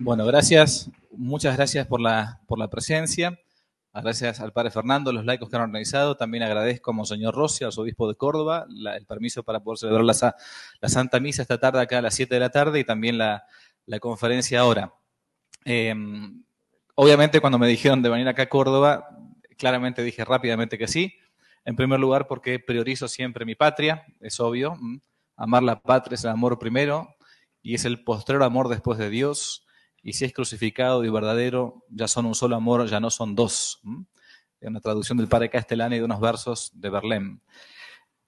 Bueno, gracias, muchas gracias por la presencia. Gracias al Padre Fernando, los laicos que han organizado. También agradezco a Monseñor Rossi, arzobispo de Córdoba, el permiso para poder celebrar la Santa Misa esta tarde, acá a las 7 de la tarde, y también la conferencia ahora. Eh, Obviamente, cuando me dijeron de venir acá a Córdoba, claramente dije rápidamente que sí. En primer lugar, porque priorizo siempre mi patria, es obvio. Amar la patria es el amor primero y es el postrero amor después de Dios. Y si es crucificado y verdadero, ya son un solo amor, ya no son dos. Es una traducción del padre Castellani de unos versos de Verlaine.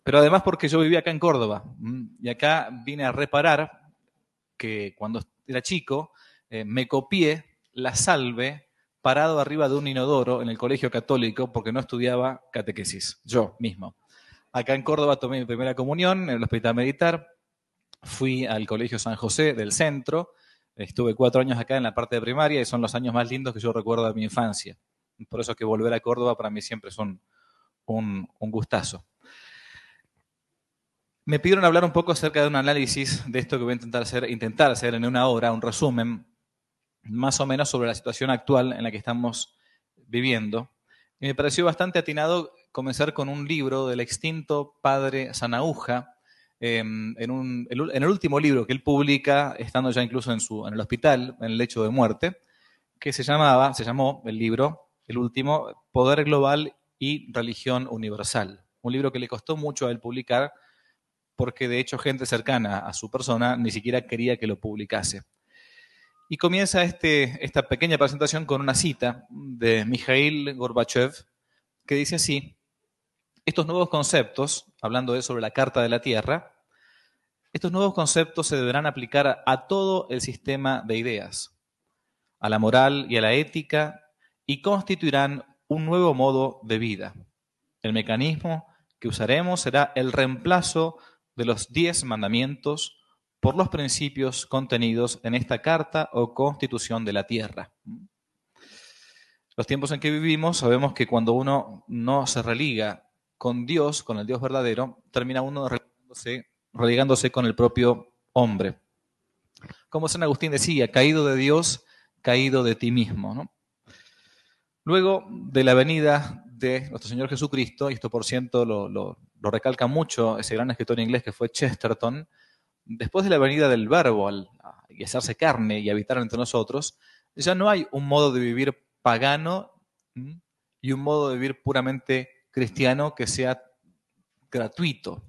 Pero además porque yo vivía acá en Córdoba y acá vine a reparar que cuando era chico me copié la salve parado arriba de un inodoro en el colegio católico porque no estudiaba catequesis, yo mismo. Acá en Córdoba tomé mi primera comunión en el hospital militar, fui al colegio San José del centro, estuve 4 años acá en la parte de primaria y son los años más lindos que yo recuerdo de mi infancia. Por eso que volver a Córdoba para mí siempre es un gustazo. Me pidieron hablar un poco acerca de un análisis de esto que voy a intentar hacer en una hora, un resumen, más o menos sobre la situación actual en la que estamos viviendo. Y me pareció bastante atinado comenzar con un libro del extinto padre Sanahúja, en el último libro que él publica, estando ya incluso en el hospital, en el lecho de muerte, que se llamó el libro, el último, Poder Global y Religión Universal. Un libro que le costó mucho a él publicar, porque de hecho gente cercana a su persona ni siquiera quería que lo publicase. Y comienza esta pequeña presentación con una cita de Mikhail Gorbachev que dice así: estos nuevos conceptos, hablando de sobre la Carta de la Tierra, estos nuevos conceptos se deberán aplicar a todo el sistema de ideas, a la moral y a la ética, y constituirán un nuevo modo de vida. El mecanismo que usaremos será el reemplazo de los 10 mandamientos por los principios contenidos en esta Carta o Constitución de la Tierra. Los tiempos en que vivimos, sabemos que cuando uno se religa con Dios, con el Dios verdadero, termina uno religándose con el propio hombre. Como San Agustín decía, caído de Dios, caído de ti mismo, ¿no? Luego de la venida de nuestro Señor Jesucristo, y esto por ciento lo recalca mucho ese gran escritor inglés que fue Chesterton, después de la venida del Verbo y hacerse carne y habitar entre nosotros, ya no hay un modo de vivir pagano y un modo de vivir puramente cristiano que sea gratuito.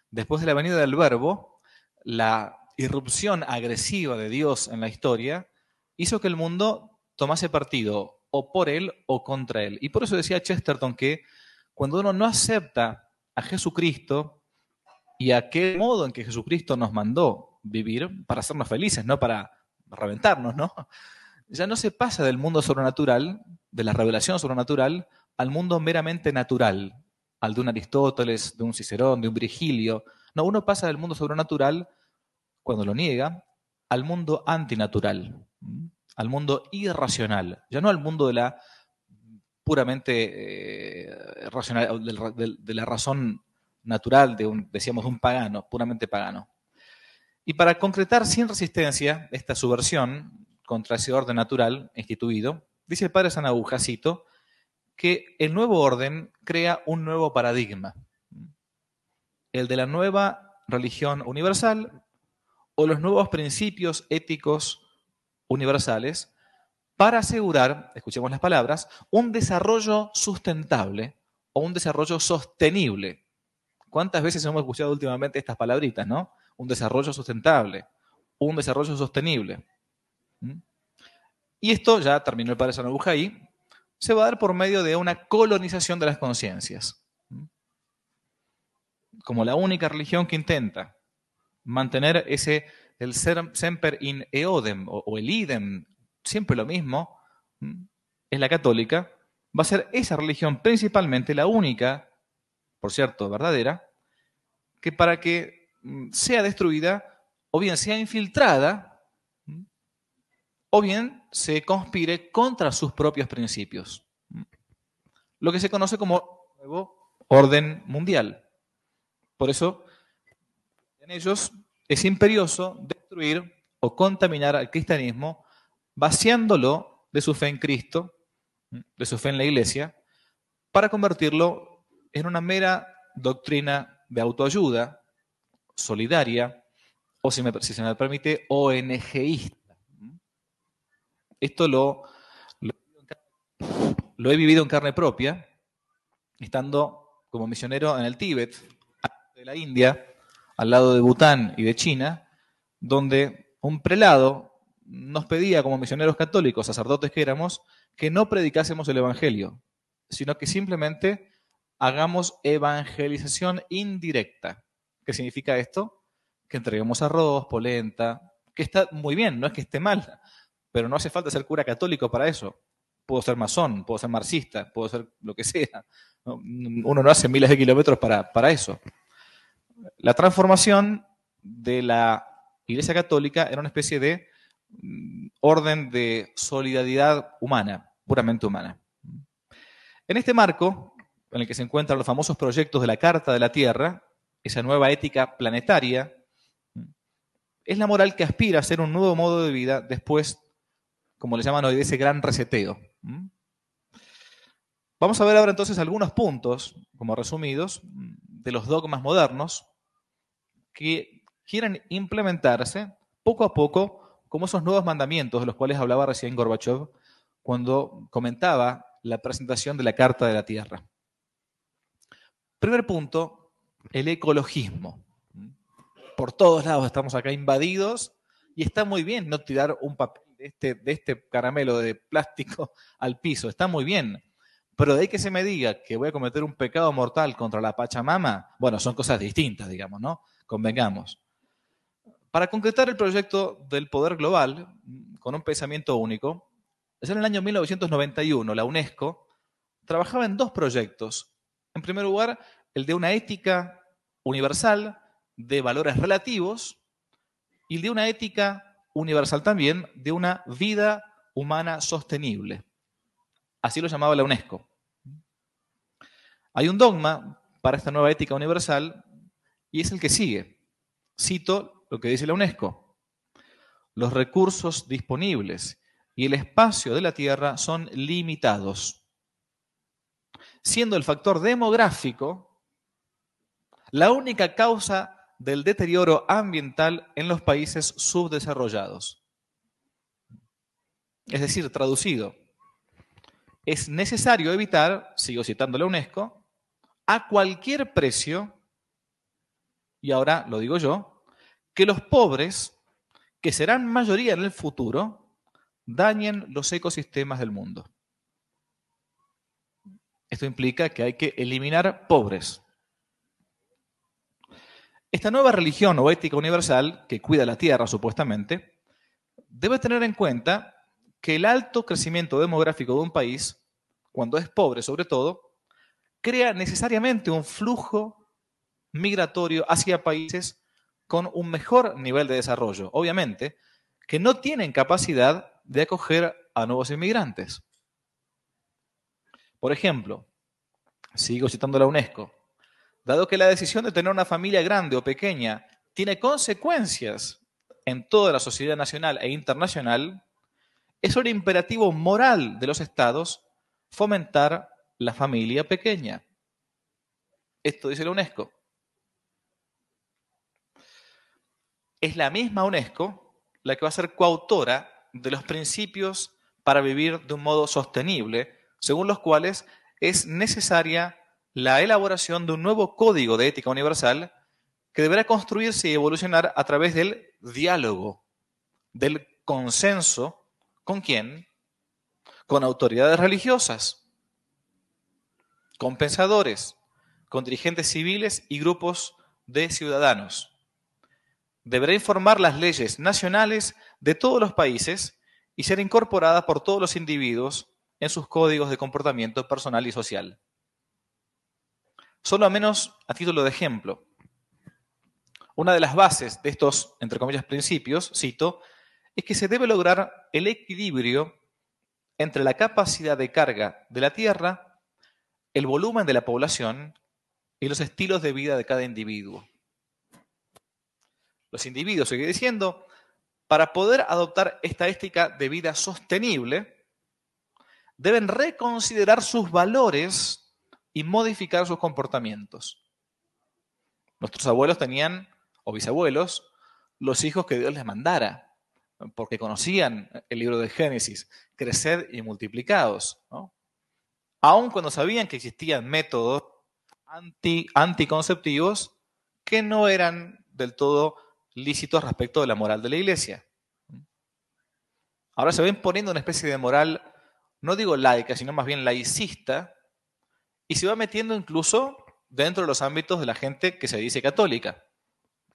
Después de la venida del Verbo, la irrupción agresiva de Dios en la historia hizo que el mundo tomase partido o por él o contra él. Y por eso decía Chesterton que cuando uno no acepta a Jesucristo y a qué modo en que Jesucristo nos mandó vivir para hacernos felices, no para reventarnos, ¿no? Ya no se pasa del mundo sobrenatural, de la revelación sobrenatural, al mundo meramente natural, al de un Aristóteles, de un Cicerón, de un Virgilio. No, uno pasa del mundo sobrenatural, cuando lo niega, al mundo antinatural, al mundo irracional, ya no al mundo de la puramente racional, de la razón natural, decíamos, de un pagano, puramente pagano. Y para concretar sin resistencia esta subversión contra ese orden natural instituido, dice el padre Sanahúja, cito, que el nuevo orden crea un nuevo paradigma, el de la nueva religión universal o los nuevos principios éticos universales para asegurar, escuchemos las palabras, un desarrollo sustentable o un desarrollo sostenible. ¿Cuántas veces hemos escuchado últimamente estas palabritas, no? Un desarrollo sustentable, un desarrollo sostenible. Y esto, ya terminó el padre Sanahúja ahí, se va a dar por medio de una colonización de las conciencias. Como la única religión que intenta mantener el semper in eodem, o el idem, siempre lo mismo, es la católica, va a ser esa religión principalmente la única, por cierto, verdadera, que para que sea destruida, o bien sea infiltrada, o bien se conspire contra sus propios principios. Lo que se conoce como nuevo orden mundial. Por eso, en ellos es imperioso destruir o contaminar al cristianismo vaciándolo de su fe en Cristo, de su fe en la Iglesia, para convertirlo en una mera doctrina de autoayuda, solidaria, o si se me permite, ONGista. Esto lo he vivido en carne propia, estando como misionero en el Tíbet, de la India, al lado de Bután y de China, donde un prelado nos pedía como misioneros católicos, sacerdotes que éramos, que no predicásemos el Evangelio, sino que simplemente hagamos evangelización indirecta. ¿Qué significa esto? Que entreguemos arroz, polenta, que está muy bien, no es que esté mal, pero no hace falta ser cura católico para eso. Puedo ser masón, puedo ser marxista, puedo ser lo que sea. Uno no hace miles de kilómetros para eso. La transformación de la Iglesia Católica era una especie de orden de solidaridad humana, puramente humana. En este marco, en el que se encuentran los famosos proyectos de la Carta de la Tierra, esa nueva ética planetaria, es la moral que aspira a ser un nuevo modo de vida después, como le llaman hoy, de ese gran reseteo. Vamos a ver ahora entonces algunos puntos, como resumidos, de los dogmas modernos que quieren implementarse poco a poco como esos nuevos mandamientos de los cuales hablaba recién Gorbachev cuando comentaba la presentación de la Carta de la Tierra. Primer punto, el ecologismo. Por todos lados estamos acá invadidos y está muy bien no tirar un papel de este caramelo de plástico al piso, está muy bien. Pero de ahí que se me diga que voy a cometer un pecado mortal contra la Pachamama, bueno, son cosas distintas, digamos, ¿no? Convengamos. Para concretar el proyecto del poder global, con un pensamiento único, ya en el año 1991 la UNESCO trabajaba en dos proyectos. En primer lugar, el de una ética universal de valores relativos y el de una ética universal también de una vida humana sostenible. Así lo llamaba la UNESCO. Hay un dogma para esta nueva ética universal y es el que sigue. Cito lo que dice la UNESCO. Los recursos disponibles y el espacio de la Tierra son limitados, siendo el factor demográfico la única causa del deterioro ambiental en los países subdesarrollados. Es decir, traducido, es necesario evitar, sigo citando la UNESCO, a cualquier precio, y ahora lo digo yo, que los pobres, que serán mayoría en el futuro, dañen los ecosistemas del mundo. Esto implica que hay que eliminar pobres. Esta nueva religión o ética universal, que cuida la tierra supuestamente, debe tener en cuenta que el alto crecimiento demográfico de un país, cuando es pobre sobre todo, crea necesariamente un flujo migratorio hacia países con un mejor nivel de desarrollo, obviamente, que no tienen capacidad de acoger a nuevos inmigrantes. Por ejemplo, sigo citando la UNESCO, dado que la decisión de tener una familia grande o pequeña tiene consecuencias en toda la sociedad nacional e internacional, es un imperativo moral de los estados fomentar la familia pequeña. Esto dice la UNESCO. Es la misma UNESCO la que va a ser coautora de los principios para vivir de un modo sostenible, según los cuales es necesaria la elaboración de un nuevo código de ética universal que deberá construirse y evolucionar a través del diálogo, del consenso. ¿Con quién? Con autoridades religiosas, con pensadores, con dirigentes civiles y grupos de ciudadanos. Deberá informar las leyes nacionales de todos los países y ser incorporada por todos los individuos en sus códigos de comportamiento personal y social. Solo a menos a título de ejemplo, una de las bases de estos, entre comillas, principios, cito, es que se debe lograr el equilibrio entre la capacidad de carga de la Tierra, el volumen de la población y los estilos de vida de cada individuo. Los individuos, sigue diciendo, para poder adoptar esta ética de vida sostenible, deben reconsiderar sus valores y modificar sus comportamientos. Nuestros abuelos tenían, o bisabuelos, los hijos que Dios les mandara, porque conocían el libro de Génesis, creced y multiplicaos, ¿no? Aun cuando sabían que existían métodos anticonceptivos que no eran del todo lícitos respecto de la moral de la iglesia. Ahora se va imponiendo una especie de moral, no digo laica, sino más bien laicista, y se va metiendo incluso dentro de los ámbitos de la gente que se dice católica.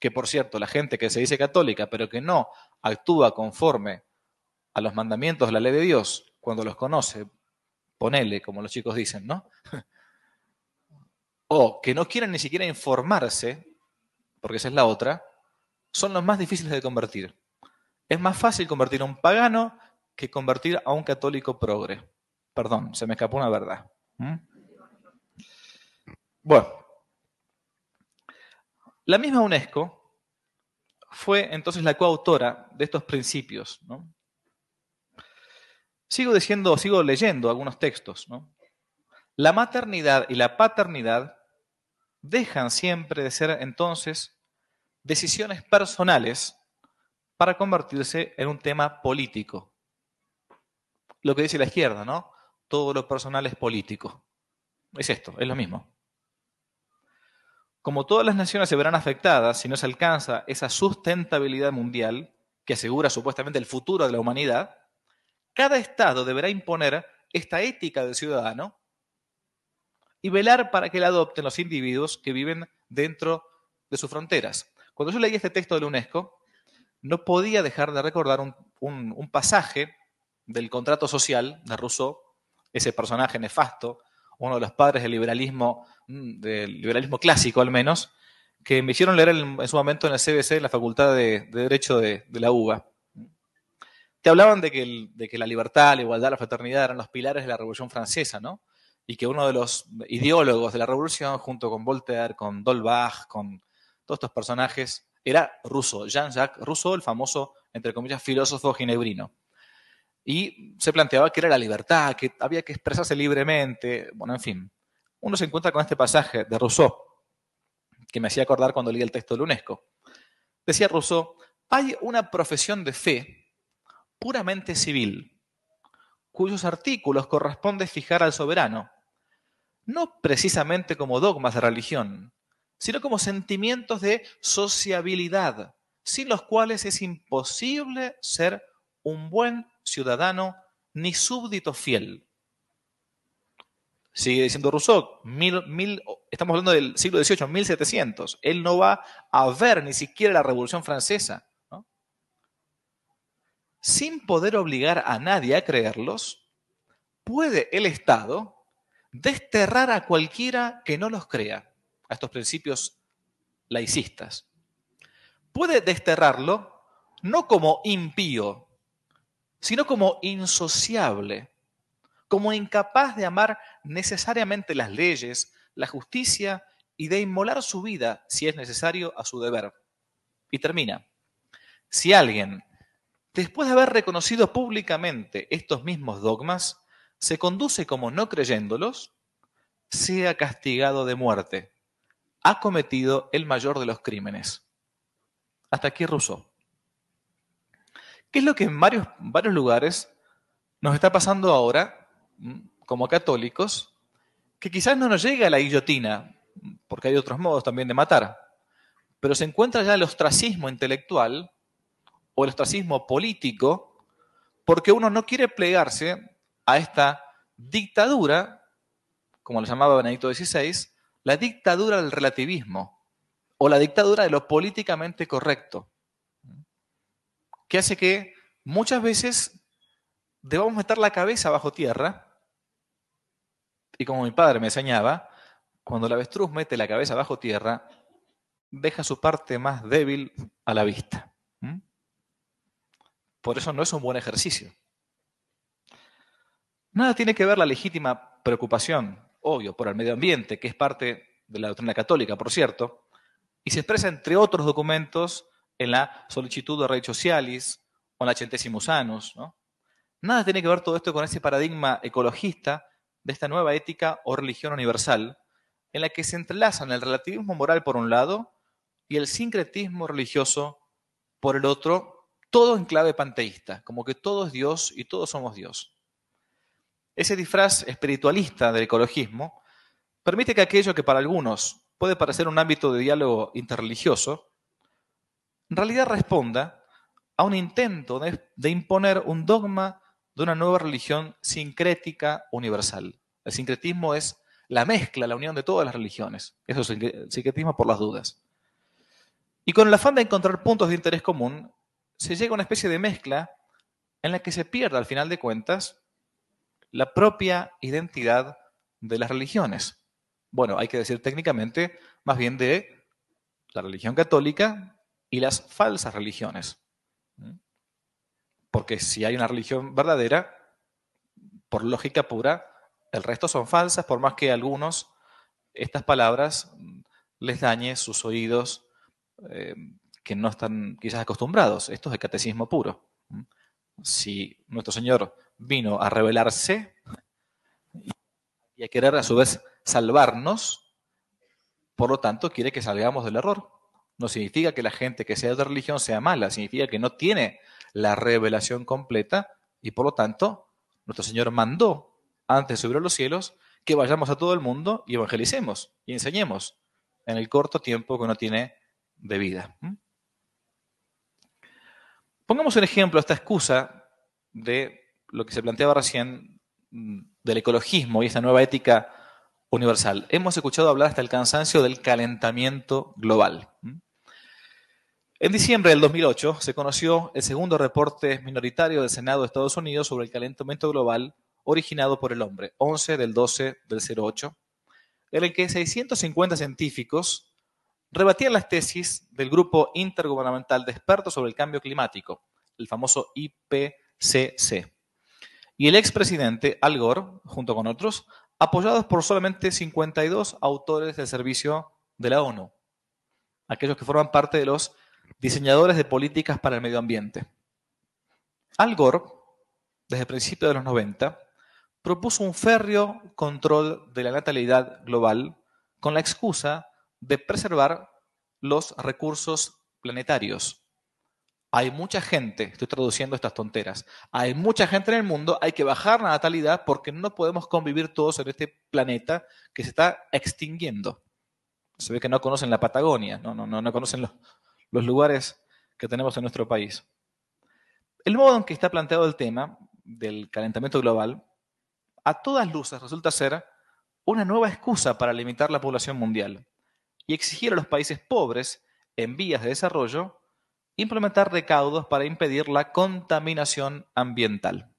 Que, por cierto, la gente que se dice católica, pero que no actúa conforme a los mandamientos de la ley de Dios, cuando los conoce, ponele, como los chicos dicen, ¿no? O que no quieren ni siquiera informarse, porque esa es la otra, son los más difíciles de convertir. Es más fácil convertir a un pagano que convertir a un católico progre. Perdón, se me escapó una verdad. Bueno, la misma UNESCO fue entonces la coautora de estos principios, ¿no? Sigo leyendo algunos textos, ¿no? La maternidad y la paternidad dejan siempre de ser entonces decisiones personales para convertirse en un tema político. Lo que dice la izquierda, ¿no? Todo lo personal es político. Es esto, es lo mismo. Como todas las naciones se verán afectadas si no se alcanza esa sustentabilidad mundial que asegura supuestamente el futuro de la humanidad, cada Estado deberá imponer esta ética del ciudadano y velar para que la adopten los individuos que viven dentro de sus fronteras. Cuando yo leí este texto de la UNESCO, no podía dejar de recordar un pasaje del contrato social de Rousseau, ese personaje nefasto, uno de los padres del liberalismo clásico al menos, que me hicieron leer en su momento en el CBC, en la Facultad de Derecho de la UBA. Te hablaban de que la libertad, la igualdad, la fraternidad eran los pilares de la Revolución Francesa, ¿no? Y que uno de los ideólogos de la Revolución, junto con Voltaire, con D'Holbach, con todos estos personajes, era Rousseau, Jean-Jacques Rousseau, el famoso, entre comillas, filósofo ginebrino. Y se planteaba que era la libertad, que había que expresarse libremente, bueno, en fin. Uno se encuentra con este pasaje de Rousseau, que me hacía acordar cuando leí el texto de la UNESCO. Decía Rousseau, hay una profesión de fe puramente civil, cuyos artículos corresponde fijar al soberano, no precisamente como dogmas de religión, sino como sentimientos de sociabilidad, sin los cuales es imposible ser un buen ciudadano ni súbdito fiel. Sigue diciendo Rousseau, estamos hablando del siglo XVIII, 1700. Él no va a ver ni siquiera la Revolución Francesa, ¿no? Sin poder obligar a nadie a creerlos, puede el Estado desterrar a cualquiera que no los crea, a estos principios laicistas. Puede desterrarlo no como impío, sino como insociable, como incapaz de amar necesariamente las leyes, la justicia y de inmolar su vida, si es necesario, a su deber. Y termina. Si alguien, después de haber reconocido públicamente estos mismos dogmas, se conduce como no creyéndolos, sea castigado de muerte. Ha cometido el mayor de los crímenes. Hasta aquí Rousseau. ¿Qué es lo que en varios lugares nos está pasando ahora, como católicos, que quizás no nos llega a la guillotina, porque hay otros modos también de matar, pero se encuentra ya el ostracismo intelectual o el ostracismo político, porque uno no quiere plegarse a esta dictadura, como lo llamaba Benedicto XVI, la dictadura del relativismo o la dictadura de lo políticamente correcto, que hace que muchas veces debamos meter la cabeza bajo tierra y, como mi padre me enseñaba, cuando el avestruz mete la cabeza bajo tierra, deja su parte más débil a la vista. Por eso no es un buen ejercicio. Nada tiene que ver la legítima preocupación, obvio, por el medio ambiente, que es parte de la doctrina católica, por cierto, y se expresa, entre otros documentos, en la Solicitud de Rei Socialis, la Centesimus Annus, ¿no? Nada tiene que ver todo esto con ese paradigma ecologista de esta nueva ética o religión universal, en la que se entrelazan el relativismo moral por un lado y el sincretismo religioso por el otro, todo en clave panteísta, como que todo es Dios y todos somos Dios. Ese disfraz espiritualista del ecologismo permite que aquello que para algunos puede parecer un ámbito de diálogo interreligioso, en realidad responda a un intento de imponer un dogma de una nueva religión sincrética universal. El sincretismo es la mezcla, la unión de todas las religiones. Eso es el sincretismo por las dudas. Y con el afán de encontrar puntos de interés común, se llega a una especie de mezcla en la que se pierde, al final de cuentas, la propia identidad de las religiones. Bueno, hay que decir técnicamente, más bien de la religión católica y las falsas religiones. Porque si hay una religión verdadera, por lógica pura, el resto son falsas, por más que a algunos estas palabras les dañe sus oídos, que no están quizás acostumbrados. Esto es el catecismo puro. Si nuestro Señor vino a revelarse y a querer a su vez salvarnos, por lo tanto quiere que salgamos del error. No significa que la gente que sea de religión sea mala, significa que no tiene la revelación completa y por lo tanto nuestro Señor mandó antes de subir a los cielos que vayamos a todo el mundo y evangelicemos y enseñemos en el corto tiempo que uno tiene de vida. Pongamos un ejemplo, esta excusa de lo que se planteaba recién del ecologismo y esta nueva ética universal. Hemos escuchado hablar hasta el cansancio del calentamiento global. En diciembre del 2008 se conoció el segundo reporte minoritario del Senado de Estados Unidos sobre el calentamiento global originado por el hombre, 11 del 12 del 08, en el que 650 científicos rebatían las tesis del Grupo Intergubernamental de Expertos sobre el Cambio Climático, el famoso IPCC. Y el expresidente Al Gore, junto con otros, apoyados por solamente 52 autores del servicio de la ONU, aquellos que forman parte de los diseñadores de políticas para el medio ambiente. Al Gore, desde principios de los 90, propuso un férreo control de la natalidad global con la excusa de preservar los recursos planetarios. Hay mucha gente, estoy traduciendo estas tonteras, hay mucha gente en el mundo, hay que bajar la natalidad porque no podemos convivir todos en este planeta que se está extinguiendo. Se ve que no conocen la Patagonia, no conocen los lugares que tenemos en nuestro país. El modo en que está planteado el tema del calentamiento global, a todas luces resulta ser una nueva excusa para limitar la población mundial y exigir a los países pobres en vías de desarrollo implementar recaudos para impedir la contaminación ambiental.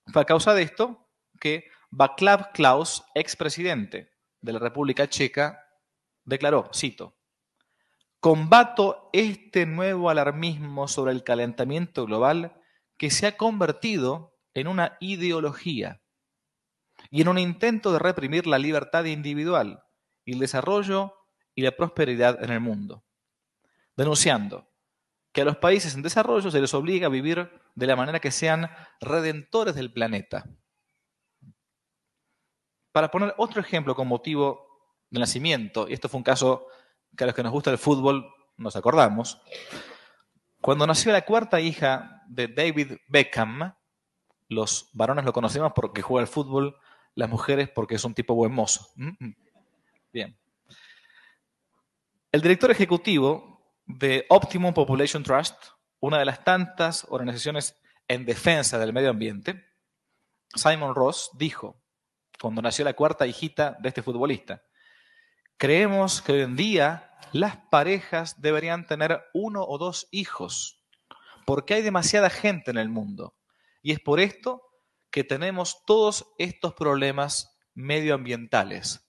Fue a causa de esto que Václav Klaus, expresidente de la República Checa, declaró, cito, combato este nuevo alarmismo sobre el calentamiento global que se ha convertido en una ideología y en un intento de reprimir la libertad individual y el desarrollo y la prosperidad en el mundo, denunciando que a los países en desarrollo se les obliga a vivir de la manera que sean redentores del planeta. Para poner otro ejemplo con motivo del nacimiento, y esto fue un caso que a los que nos gusta el fútbol nos acordamos, cuando nació la cuarta hija de David Beckham, los varones lo conocemos porque juega al fútbol, las mujeres porque es un tipo buen mozo. Bien. El director ejecutivo de Optimum Population Trust, una de las tantas organizaciones en defensa del medio ambiente, Simon Ross, dijo, cuando nació la cuarta hijita de este futbolista, creemos que hoy en día las parejas deberían tener 1 o 2 hijos, porque hay demasiada gente en el mundo. Y es por esto que tenemos todos estos problemas medioambientales.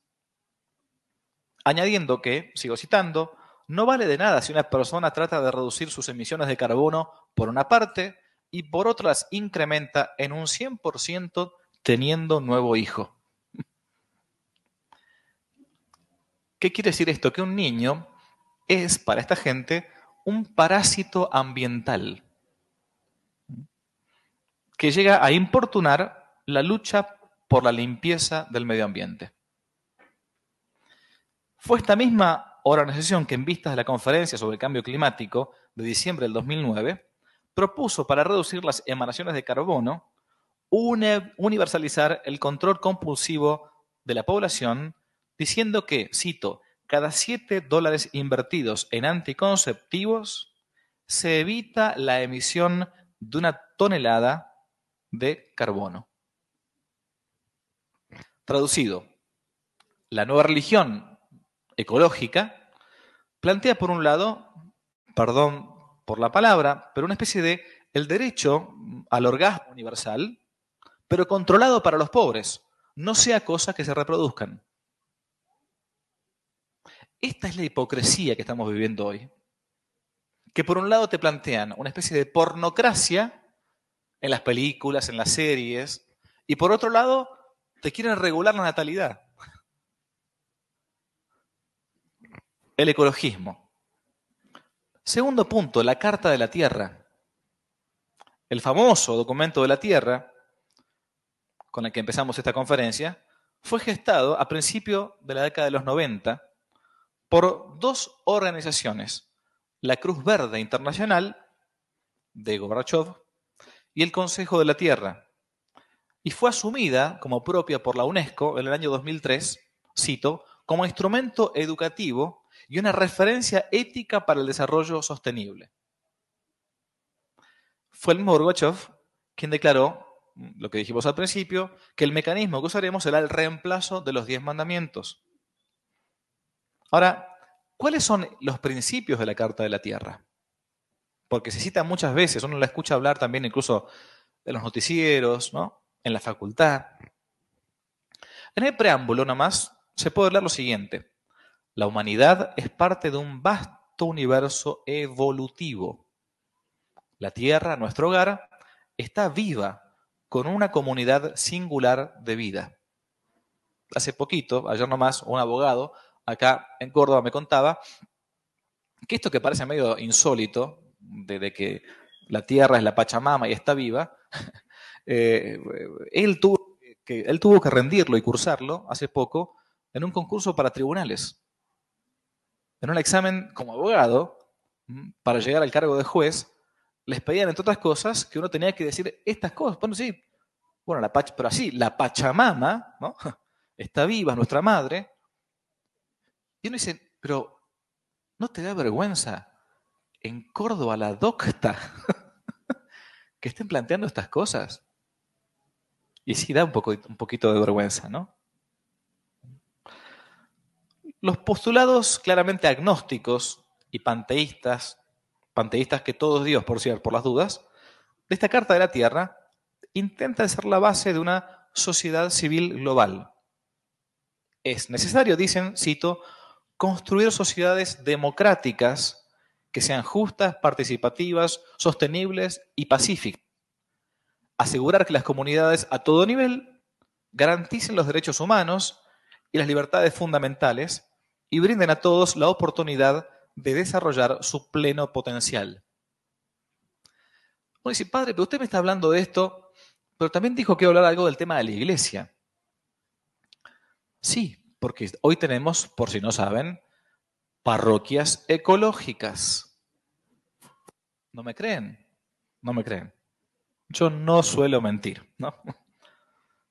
Añadiendo que, sigo citando, no vale de nada si una persona trata de reducir sus emisiones de carbono por una parte y por otra las incrementa en un 100% teniendo un nuevo hijo. ¿Qué quiere decir esto? Que un niño es, para esta gente, un parásito ambiental. que llega a importunar la lucha por la limpieza del medio ambiente. Fue esta misma organización que, en vistas de la conferencia sobre el cambio climático de diciembre del 2009, propuso, para reducir las emanaciones de carbono, universalizar el control compulsivo de la población, diciendo que, cito, cada $7 invertidos en anticonceptivos se evita la emisión de 1 tonelada de carbono. Traducido, la nueva religión ecológica plantea, por un lado, perdón por la palabra, pero una especie de el derecho al orgasmo universal, pero controlado para los pobres, no sea cosa que se reproduzcan. Esta es la hipocresía que estamos viviendo hoy. Que por un lado te plantean una especie de pornocracia en las películas, en las series, y por otro lado te quieren regular la natalidad. El ecologismo. Segundo punto, la Carta de la Tierra. El famoso documento de la Tierra, con el que empezamos esta conferencia, fue gestado a principios de la década de los 90 por dos organizaciones, la Cruz Verde Internacional de Gorbachev y el Consejo de la Tierra, y fue asumida como propia por la UNESCO en el año 2003, cito, como instrumento educativo y una referencia ética para el desarrollo sostenible. Fue el mismo Gorbachev quien declaró, lo que dijimos al principio, que el mecanismo que usaremos será el reemplazo de los 10 mandamientos. Ahora, ¿cuáles son los principios de la Carta de la Tierra? Porque se cita muchas veces, uno la escucha hablar también incluso en los noticieros, ¿no? En la facultad. En el preámbulo nomás se puede leer lo siguiente. La humanidad es parte de un vasto universo evolutivo. La Tierra, nuestro hogar, está viva con una comunidad singular de vida. Hace poquito, ayer nomás, un abogado acá en Córdoba me contaba que esto que parece medio insólito, de que la Tierra es la Pachamama y está viva, él tuvo que rendirlo y cursarlo hace poco en un concurso para tribunales. En un examen como abogado, para llegar al cargo de juez, les pedían, entre otras cosas, que uno tenía que decir estas cosas. Bueno, sí, bueno, pero así, la Pachamama, ¿no? Está viva, es nuestra madre. Y uno dice, pero ¿no te da vergüenza en Córdoba la docta que estén planteando estas cosas? Y sí da un poquito de vergüenza, ¿no? Los postulados claramente agnósticos y panteístas que todo es Dios, por cierto, por las dudas, de esta Carta de la Tierra, intentan ser la base de una sociedad civil global. Es necesario, dicen, cito, construir sociedades democráticas que sean justas, participativas, sostenibles y pacíficas. Asegurar que las comunidades a todo nivel garanticen los derechos humanos y las libertades fundamentales y brinden a todos la oportunidad de desarrollar su pleno potencial. Uno dice, padre, pero usted me está hablando de esto, pero también dijo que iba a hablar algo del tema de la iglesia. Sí, porque hoy tenemos, por si no saben, parroquias ecológicas. ¿No me creen? No me creen. Yo no suelo mentir, ¿no?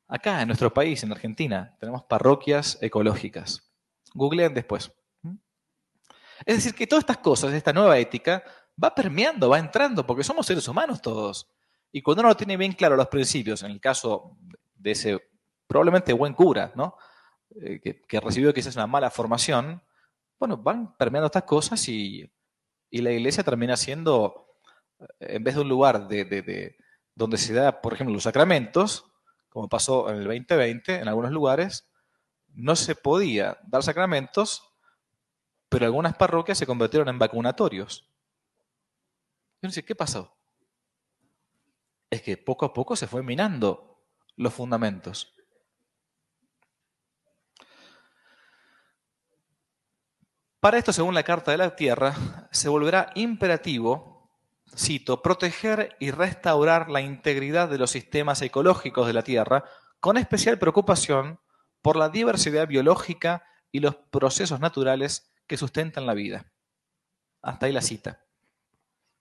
Acá en nuestro país, en Argentina, tenemos parroquias ecológicas. Googleen después. Es decir, que todas estas cosas, esta nueva ética, va permeando, va entrando, porque somos seres humanos todos. Y cuando uno no tiene bien claro los principios, en el caso de ese probablemente buen cura, ¿no? Que recibió quizás una mala formación, bueno, van permeando estas cosas y la iglesia termina siendo, en vez de un lugar donde se da, por ejemplo, los sacramentos, como pasó en el 2020, en algunos lugares, no se podía dar sacramentos, pero algunas parroquias se convirtieron en vacunatorios. Y uno dice, ¿qué pasó? Es que poco a poco se fue minando los fundamentos. Para esto, según la Carta de la Tierra, se volverá imperativo cito, proteger y restaurar la integridad de los sistemas ecológicos de la Tierra, con especial preocupación por la diversidad biológica y los procesos naturales que sustentan la vida. Hasta ahí la cita.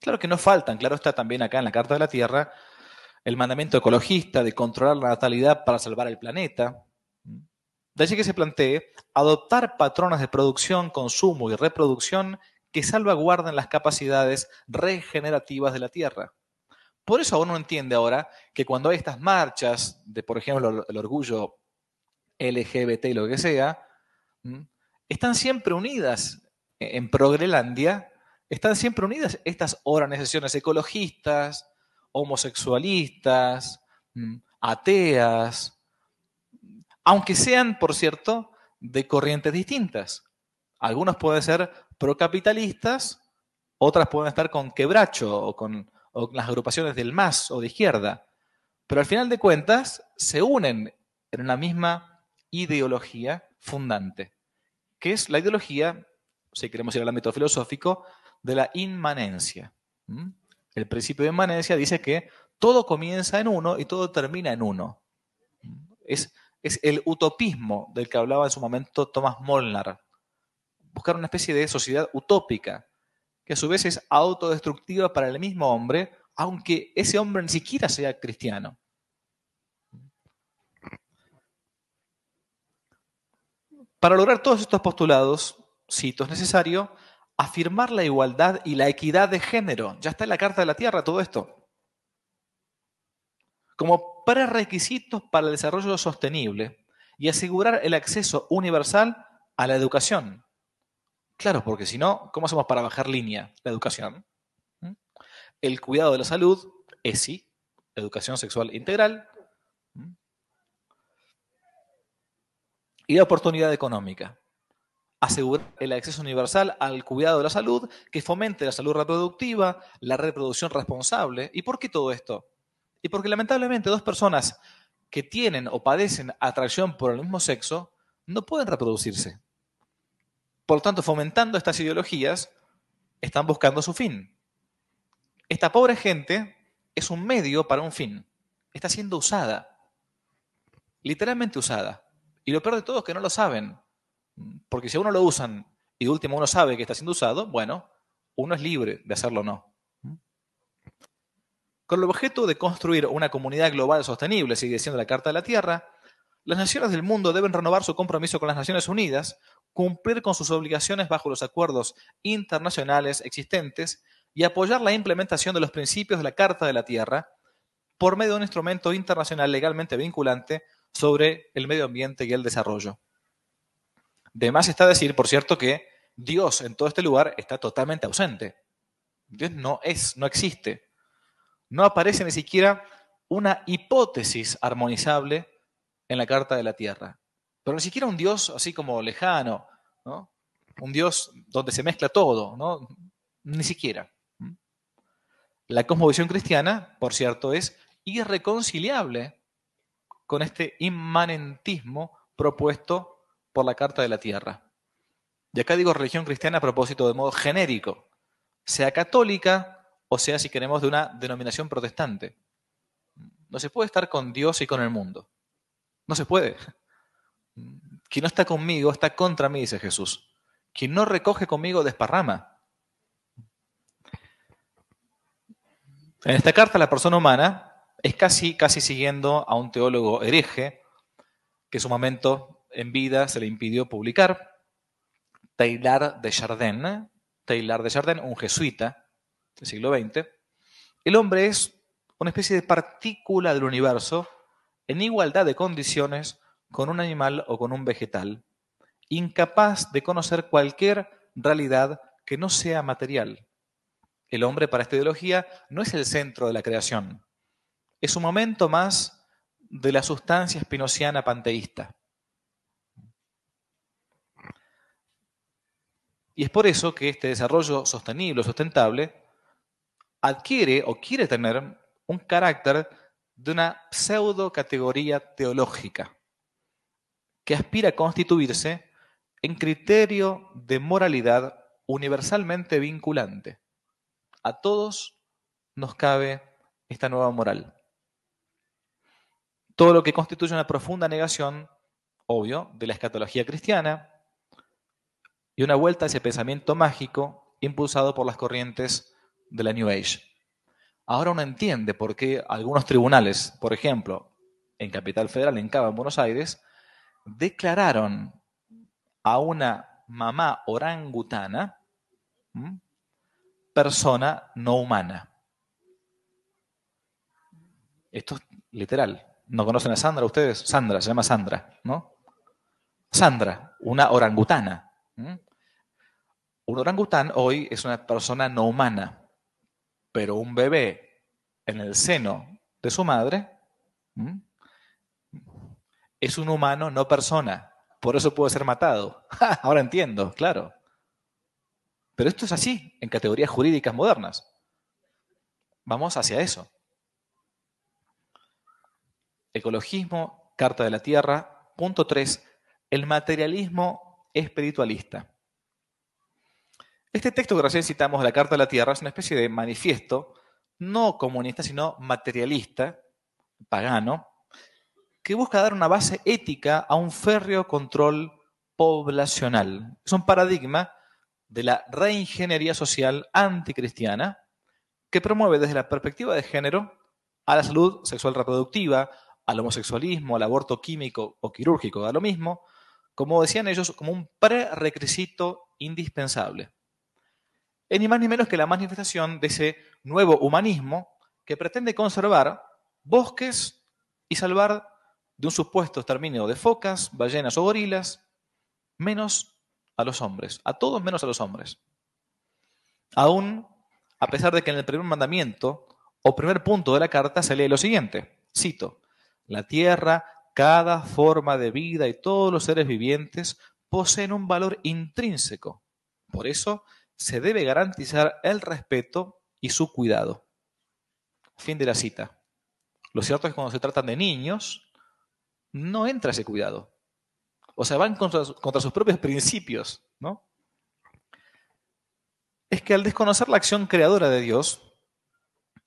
Claro que no faltan, claro está también acá en la Carta de la Tierra, el mandamiento ecologista de controlar la natalidad para salvar el planeta. De allí que se plantee adoptar patrones de producción, consumo y reproducción que salvaguarden las capacidades regenerativas de la Tierra. Por eso uno entiende ahora que cuando hay estas marchas de, por ejemplo, el orgullo LGBT y lo que sea, están siempre unidas en Progrelandia, están siempre unidas estas organizaciones ecologistas, homosexualistas, ateas, aunque sean, por cierto, de corrientes distintas. Algunos pueden ser procapitalistas, otras pueden estar con Quebracho o con las agrupaciones del MAS o de izquierda, pero al final de cuentas se unen en una misma ideología fundante, que es la ideología, si queremos ir al ámbito filosófico, de la inmanencia. El principio de inmanencia dice que todo comienza en uno y todo termina en uno. Es el utopismo del que hablaba en su momento Thomas Molnar. Buscar una especie de sociedad utópica, que a su vez es autodestructiva para el mismo hombre, aunque ese hombre ni siquiera sea cristiano. Para lograr todos estos postulados, cito, es necesario afirmar la igualdad y la equidad de género. Ya está en la Carta de la Tierra todo esto. Como prerequisitos para el desarrollo sostenible y asegurar el acceso universal a la educación. Claro, porque si no, ¿cómo hacemos para bajar línea la educación? El cuidado de la salud, ESI, educación sexual integral, y la oportunidad económica. Asegurar el acceso universal al cuidado de la salud, que fomente la salud reproductiva, la reproducción responsable. ¿Y por qué todo esto? Y porque lamentablemente dos personas que tienen o padecen atracción por el mismo sexo no pueden reproducirse. Por lo tanto, fomentando estas ideologías, están buscando su fin. Esta pobre gente es un medio para un fin. Está siendo usada. Literalmente usada. Y lo peor de todo es que no lo saben. Porque si a uno lo usan y de último uno sabe que está siendo usado, bueno, uno es libre de hacerlo o no. Con el objeto de construir una comunidad global sostenible, sigue diciendo la Carta de la Tierra, las naciones del mundo deben renovar su compromiso con las Naciones Unidas, cumplir con sus obligaciones bajo los acuerdos internacionales existentes y apoyar la implementación de los principios de la Carta de la Tierra por medio de un instrumento internacional legalmente vinculante sobre el medio ambiente y el desarrollo. De más está decir, por cierto, que Dios en todo este lugar está totalmente ausente. Dios no existe. No aparece ni siquiera una hipótesis armonizable en la Carta de la Tierra. Pero ni siquiera un Dios así como lejano, ¿no? Un Dios donde se mezcla todo, ¿no? Ni siquiera. La cosmovisión cristiana, por cierto, es irreconciliable con este inmanentismo propuesto por la Carta de la Tierra. Y acá digo religión cristiana a propósito de modo genérico, sea católica o sea, si queremos, de una denominación protestante. No se puede estar con Dios y con el mundo. No se puede. Quien no está conmigo está contra mí, dice Jesús. Quien no recoge conmigo desparrama. En esta carta la persona humana es casi siguiendo a un teólogo hereje que en su momento en vida se le impidió publicar, Teilhard de Chardin. Teilhard de Chardin, un jesuita del siglo XX. El hombre es una especie de partícula del universo en igualdad de condiciones con un animal o con un vegetal, incapaz de conocer cualquier realidad que no sea material. El hombre, para esta ideología, no es el centro de la creación, es un momento más de la sustancia spinociana panteísta. Y es por eso que este desarrollo sostenible o sustentable adquiere o quiere tener un carácter de una pseudo categoría teológica que aspira a constituirse en criterio de moralidad universalmente vinculante a todos nos cabe esta nueva moral? Todo lo que constituye una profunda negación, obvio, de la escatología cristiana y una vuelta a ese pensamiento mágico impulsado por las corrientes de la New Age. Ahora uno entiende por qué algunos tribunales, por ejemplo, en Capital Federal, en Cava, en Buenos Aires, declararon a una mamá orangutana persona no humana. Esto es literal. ¿No conocen a Sandra ustedes? Sandra, se llama Sandra, ¿no? Sandra, una orangutana. Un orangután hoy es una persona no humana, pero un bebé en el seno de su madre es un humano, no persona. Por eso puede ser matado. Ahora entiendo, claro. Pero esto es así en categorías jurídicas modernas. Vamos hacia eso. Ecologismo, Carta de la Tierra. Punto 3. El materialismo espiritualista. Este texto que recién citamos de la Carta de la Tierra es una especie de manifiesto, no comunista, sino materialista, pagano, que busca dar una base ética a un férreo control poblacional. Es un paradigma de la reingeniería social anticristiana que promueve desde la perspectiva de género a la salud sexual reproductiva, al homosexualismo, al aborto químico o quirúrgico, da lo mismo, como decían ellos, como un prerequisito indispensable. Es ni más ni menos que la manifestación de ese nuevo humanismo que pretende conservar bosques y salvar de un supuesto exterminio de focas, ballenas o gorilas, menos a los hombres, a todos menos a los hombres. Aún a pesar de que en el primer mandamiento o primer punto de la carta se lee lo siguiente, cito, la tierra, cada forma de vida y todos los seres vivientes poseen un valor intrínseco. Por eso se debe garantizar el respeto y su cuidado. Fin de la cita. Lo cierto es que cuando se tratan de niños, no entra ese cuidado. O sea, van contra sus propios principios, ¿no? Es que al desconocer la acción creadora de Dios,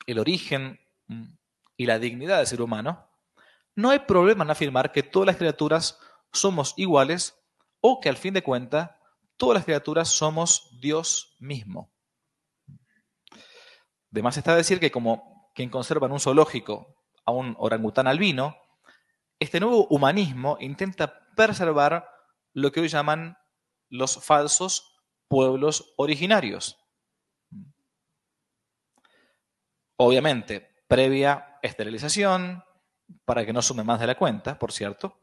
el origen y la dignidad del ser humano, no hay problema en afirmar que todas las criaturas somos iguales o que al fin de cuentas todas las criaturas somos Dios mismo. De más está decir que como quien conserva en un zoológico a un orangután albino, este nuevo humanismo intenta preservar lo que hoy llaman los falsos pueblos originarios. Obviamente, previa esterilización, para que no sume más de la cuenta, por cierto,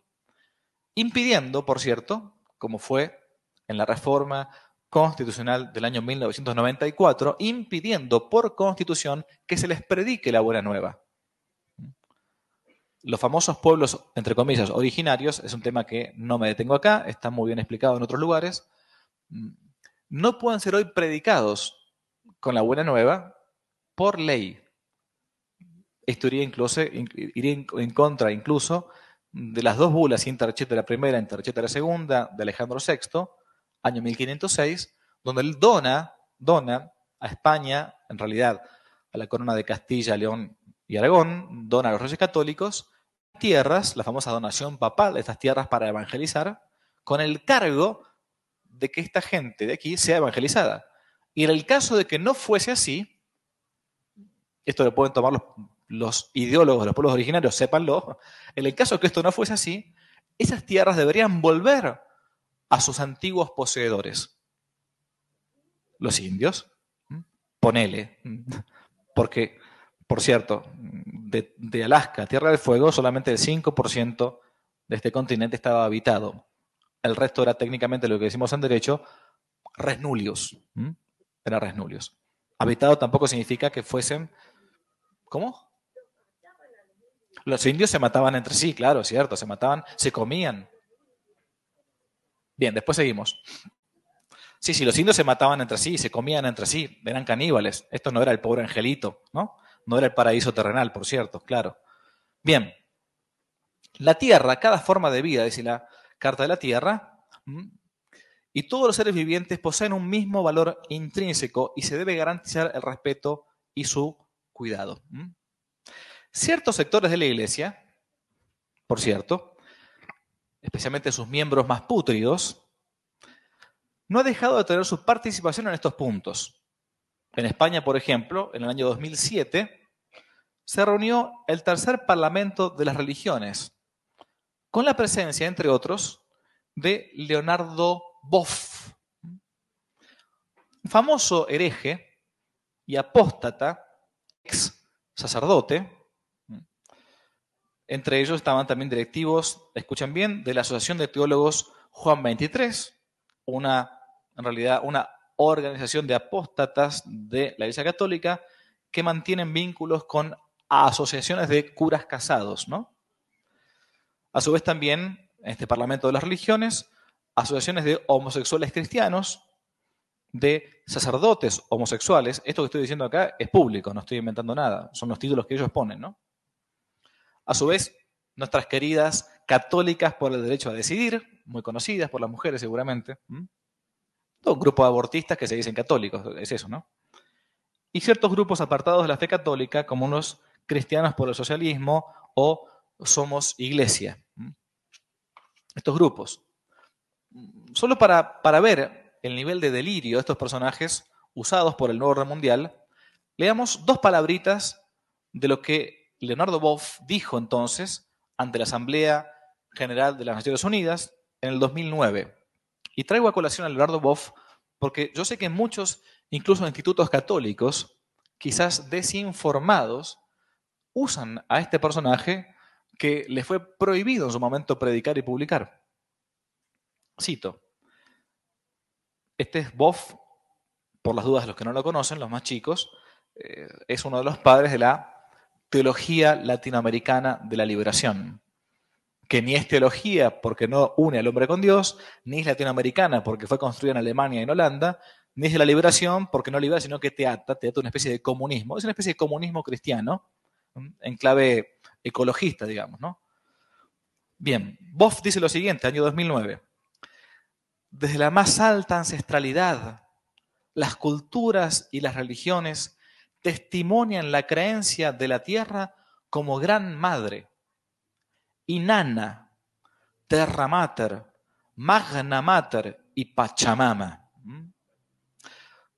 impidiendo, por cierto, como fue en la reforma constitucional del año 1994, impidiendo por constitución que se les predique la buena nueva. Los famosos pueblos, entre comillas, originarios, es un tema que no me detengo acá, está muy bien explicado en otros lugares, no pueden ser hoy predicados con la buena nueva por ley. Esto iría en contra incluso de las dos bulas, Interchetera I, Interchetera II, de Alejandro VI, año 1506, donde él dona a España, en realidad a la corona de Castilla, León y Aragón, dona a los reyes católicos tierras, la famosa donación papal de estas tierras para evangelizar, con el cargo de que esta gente de aquí sea evangelizada. Y en el caso de que no fuese así, esto lo pueden tomar los ideólogos de los pueblos originarios, sépanlo, en el caso de que esto no fuese así, esas tierras deberían volver a sus antiguos poseedores. Los indios, ponele, porque, por cierto, de Alaska, Tierra del Fuego, solamente el 5% de este continente estaba habitado. El resto era técnicamente lo que decimos en derecho, res nullius. Era res nullius. Habitado tampoco significa que fuesen... ¿Cómo? Los indios se mataban entre sí, claro, cierto, se mataban, se comían. Bien, después seguimos. Sí, los indios se mataban entre sí, se comían entre sí, eran caníbales. Esto no era el pobre angelito, ¿no? No era el paraíso terrenal, por cierto, claro. Bien, la tierra, cada forma de vida, dice la Carta de la Tierra, y todos los seres vivientes poseen un mismo valor intrínseco y se debe garantizar el respeto y su cuidado. Ciertos sectores de la Iglesia, por cierto, especialmente sus miembros más pútridos, no ha dejado de tener su participación en estos puntos. En España, por ejemplo, en el año 2007, se reunió el tercer Parlamento de las Religiones, con la presencia, entre otros, de Leonardo Boff, un famoso hereje y apóstata, ex sacerdote. Entre ellos estaban también directivos, escuchen bien, de la Asociación de Teólogos Juan 23, en realidad una organización de apóstatas de la Iglesia Católica que mantienen vínculos con asociaciones de curas casados, ¿no? A su vez también, en este Parlamento de las Religiones, asociaciones de homosexuales cristianos, de sacerdotes homosexuales. Esto que estoy diciendo acá es público, no estoy inventando nada, son los títulos que ellos ponen, ¿no? A su vez, nuestras queridas católicas por el derecho a decidir, muy conocidas por las mujeres seguramente. Un grupo de abortistas que se dicen católicos, es eso, ¿no? Y ciertos grupos apartados de la fe católica, como unos cristianos por el socialismo o Somos Iglesia. Estos grupos. Solo para ver el nivel de delirio de estos personajes usados por el nuevo orden mundial, leamos dos palabritas de lo que Leonardo Boff dijo entonces ante la Asamblea General de las Naciones Unidas en el 2009. Y traigo a colación a Leonardo Boff porque yo sé que muchos, incluso institutos católicos, quizás desinformados, usan a este personaje que les fue prohibido en su momento predicar y publicar. Cito. Este es Boff, por las dudas de los que no lo conocen, los más chicos, es uno de los padres de la teología latinoamericana de la liberación, que ni es teología porque no une al hombre con Dios, ni es latinoamericana porque fue construida en Alemania y en Holanda, ni es de la liberación porque no libera, sino que te ata una especie de comunismo. Es una especie de comunismo cristiano, en clave ecologista, digamos, ¿no? Bien, Boff dice lo siguiente, año 2009. Desde la más alta ancestralidad, las culturas y las religiones testimonian la creencia de la tierra como gran madre, Inanna, Terra Mater, Magna Mater y Pachamama.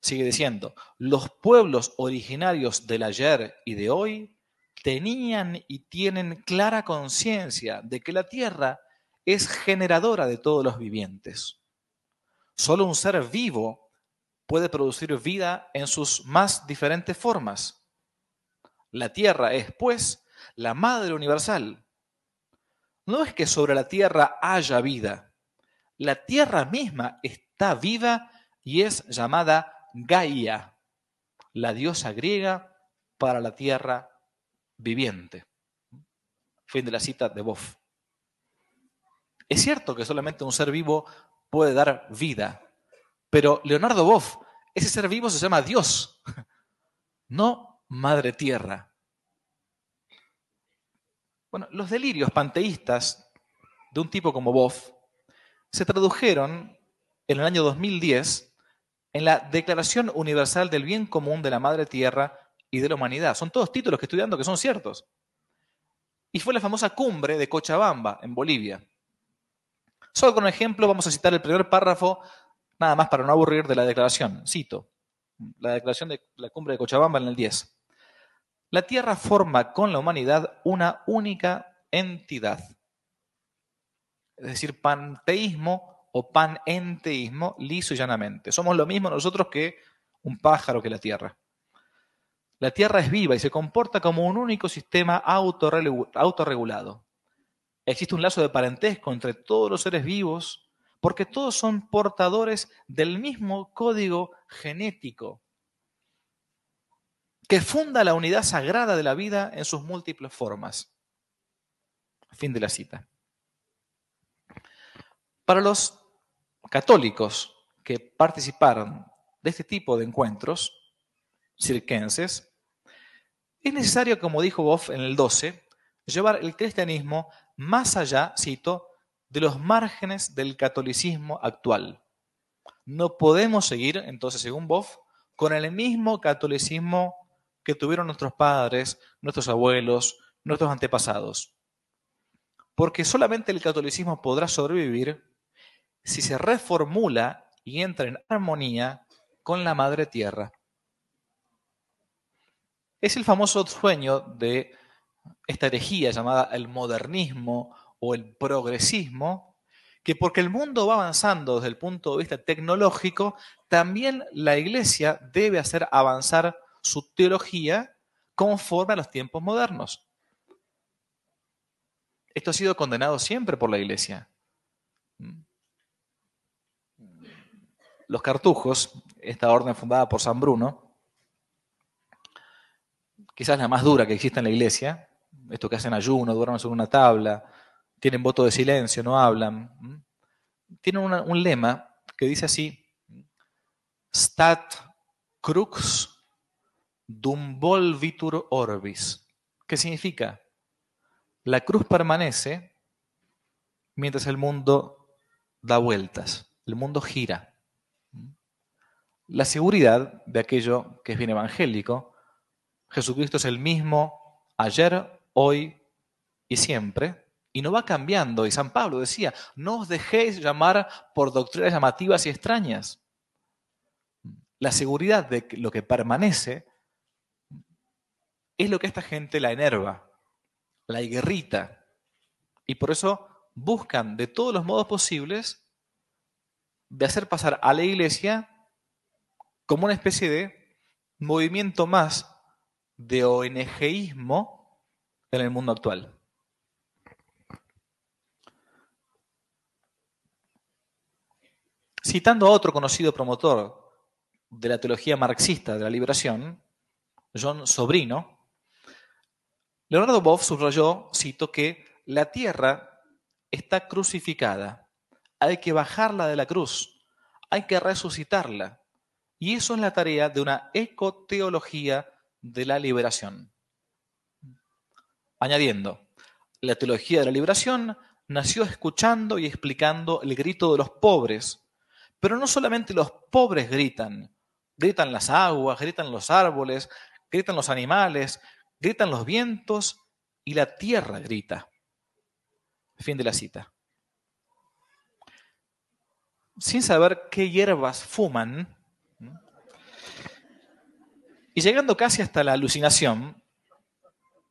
Sigue diciendo, los pueblos originarios del ayer y de hoy tenían y tienen clara conciencia de que la tierra es generadora de todos los vivientes. Solo un ser vivo puede producir vida en sus más diferentes formas. La tierra es, pues, la madre universal. No es que sobre la tierra haya vida. La tierra misma está viva y es llamada Gaia, la diosa griega para la tierra viviente. Fin de la cita de Boff. Es cierto que solamente un ser vivo puede dar vida, pero Leonardo Boff, ese ser vivo se llama Dios, no Madre Tierra. Bueno, los delirios panteístas de un tipo como Boff se tradujeron en el año 2010 en la Declaración Universal del Bien Común de la Madre Tierra y de la Humanidad. Son todos títulos que estoy dando que son ciertos. Y fue la famosa cumbre de Cochabamba, en Bolivia. Solo con un ejemplo vamos a citar el primer párrafo, nada más para no aburrir, de la declaración. Cito, la declaración de la cumbre de Cochabamba en el 10. La Tierra forma con la humanidad una única entidad. Es decir, panteísmo o panenteísmo, liso y llanamente. Somos lo mismo nosotros que un pájaro que la Tierra. La Tierra es viva y se comporta como un único sistema autorregulado. Existe un lazo de parentesco entre todos los seres vivos porque todos son portadores del mismo código genético que funda la unidad sagrada de la vida en sus múltiples formas. Fin de la cita. Para los católicos que participaron de este tipo de encuentros circenses, es necesario, como dijo Boff en el 12, llevar el cristianismo más allá, cito, de los márgenes del catolicismo actual. No podemos seguir, entonces, según Boff, con el mismo catolicismo que tuvieron nuestros padres, nuestros abuelos, nuestros antepasados. Porque solamente el catolicismo podrá sobrevivir si se reformula y entra en armonía con la madre tierra. Es el famoso sueño de esta herejía llamada el modernismo o el progresismo, que porque el mundo va avanzando desde el punto de vista tecnológico, también la Iglesia debe hacer avanzar su teología conforme a los tiempos modernos. Esto ha sido condenado siempre por la Iglesia. Los cartujos, esta orden fundada por San Bruno, quizás la más dura que existe en la Iglesia, esto que hacen ayuno, duermen sobre una tabla, tienen voto de silencio, no hablan, tienen un lema que dice así: Stat crux dum volvitur orbis. ¿Qué significa? La cruz permanece mientras el mundo da vueltas, el mundo gira. La seguridad de aquello que es bien evangélico: Jesucristo es el mismo ayer, hoy y siempre, y no va cambiando. Y San Pablo decía: no os dejéis llamar por doctrinas llamativas y extrañas. La seguridad de que lo que permanece es lo que a esta gente la enerva, la irrita. Y por eso buscan de todos los modos posibles de hacer pasar a la Iglesia como una especie de movimiento más de ONGismo en el mundo actual. Citando a otro conocido promotor de la teología marxista de la liberación, John Sobrino, Leonardo Boff subrayó, cito, que la tierra está crucificada, hay que bajarla de la cruz, hay que resucitarla, y eso es la tarea de una ecoteología de la liberación. Añadiendo, la teología de la liberación nació escuchando y explicando el grito de los pobres, pero no solamente los pobres gritan, gritan las aguas, gritan los árboles, gritan los animales, gritan los vientos y la tierra grita. Fin de la cita. Sin saber qué hierbas fuman, y llegando casi hasta la alucinación,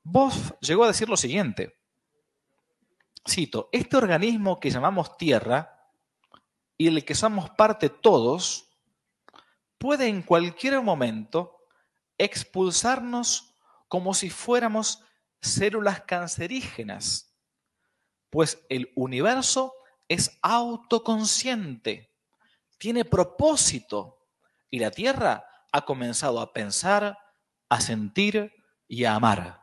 Boff llegó a decir lo siguiente, cito: este organismo que llamamos tierra y del que somos parte todos, puede en cualquier momento expulsarnos como si fuéramos células cancerígenas, pues el universo es autoconsciente, tiene propósito, y la Tierra ha comenzado a pensar, a sentir y a amar.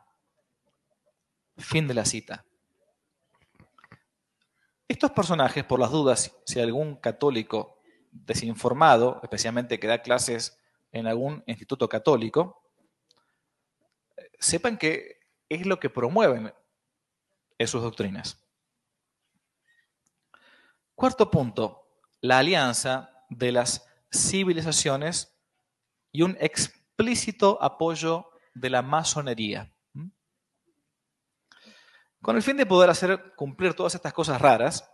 Fin de la cita. Estos personajes, por las dudas, si algún católico desinformado, especialmente que da clases en algún instituto católico, sepan que es lo que promueven en sus doctrinas. Cuarto punto, la alianza de las civilizaciones y un explícito apoyo de la masonería. Con el fin de poder hacer cumplir todas estas cosas raras,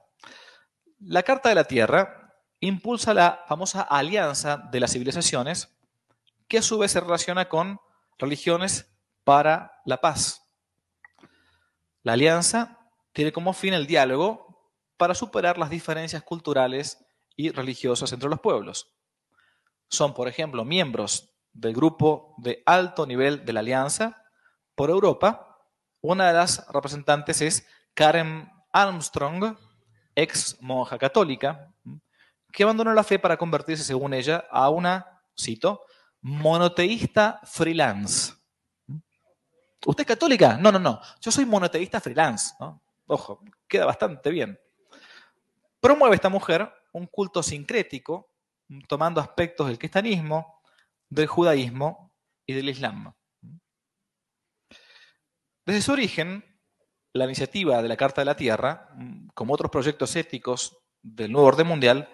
la Carta de la Tierra impulsa la famosa alianza de las civilizaciones, que a su vez se relaciona con religiones para la paz. La alianza tiene como fin el diálogo para superar las diferencias culturales y religiosas entre los pueblos. Son, por ejemplo, miembros del grupo de alto nivel de la Alianza por Europa. Una de las representantes es Karen Armstrong, ex monja católica, que abandonó la fe para convertirse, según ella, a una, cito, monoteísta freelance. ¿Usted es católica? No, no, no. Yo soy monoteísta freelance, ¿no? Ojo, queda bastante bien. Promueve esta mujer un culto sincrético, tomando aspectos del cristianismo, del judaísmo y del islam. Desde su origen, la iniciativa de la Carta de la Tierra, como otros proyectos éticos del nuevo orden mundial,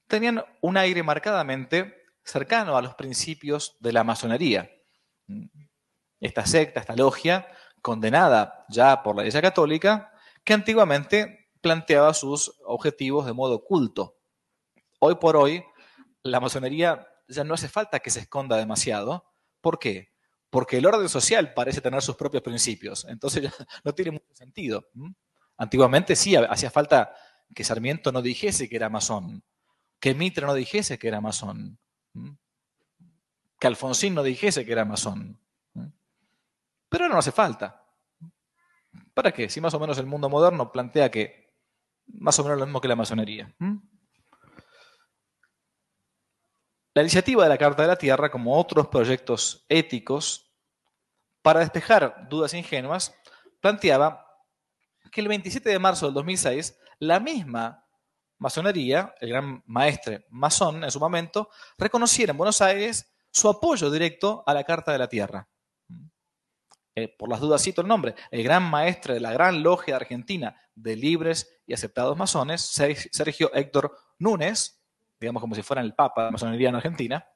tenían un aire marcadamente cercano a los principios de la masonería. esta secta, esta logia, condenada ya por la Iglesia Católica, que antiguamente planteaba sus objetivos de modo oculto. Hoy por hoy, la masonería ya no hace falta que se esconda demasiado. ¿Por qué? Porque el orden social parece tener sus propios principios. Entonces ya no tiene mucho sentido. Antiguamente sí, hacía falta que Sarmiento no dijese que era masón, que Mitre no dijese que era masón, que Alfonsín no dijese que era masón. Pero ahora no hace falta. ¿Para qué? Si más o menos el mundo moderno plantea que más o menos lo mismo que la masonería. La iniciativa de la Carta de la Tierra, como otros proyectos éticos, para despejar dudas ingenuas, planteaba que el 27 de marzo del 2006, la misma masonería, el gran maestre masón en su momento, reconociera en Buenos Aires su apoyo directo a la Carta de la Tierra. Por las dudas cito el nombre, el gran maestre de la gran logia de Argentina de libres y aceptados masones, Sergio Héctor Núñez, digamos como si fuera el Papa de la masonería en Argentina,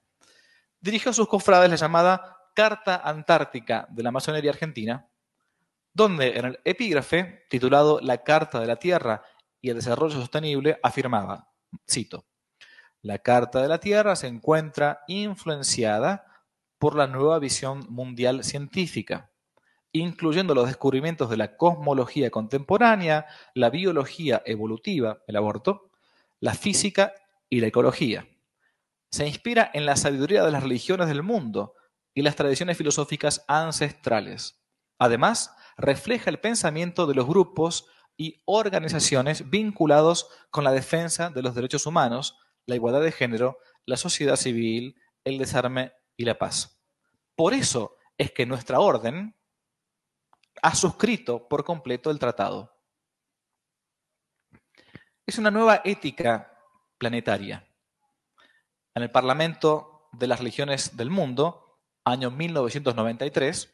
dirigió a sus cofrades la llamada Carta Antártica de la Masonería Argentina, donde en el epígrafe, titulado La Carta de la Tierra y el Desarrollo Sostenible, afirmaba, cito, la Carta de la Tierra se encuentra influenciada por la nueva visión mundial científica, incluyendo los descubrimientos de la cosmología contemporánea, la biología evolutiva, el aborto, la física y la ecología. Se inspira en la sabiduría de las religiones del mundo y las tradiciones filosóficas ancestrales. Además, refleja el pensamiento de los grupos y organizaciones vinculados con la defensa de los derechos humanos, la igualdad de género, la sociedad civil, el desarme y la paz. Por eso es que nuestra orden ha suscrito por completo el tratado. Es una nueva ética planetaria. En el Parlamento de las Religiones del Mundo, año 1993,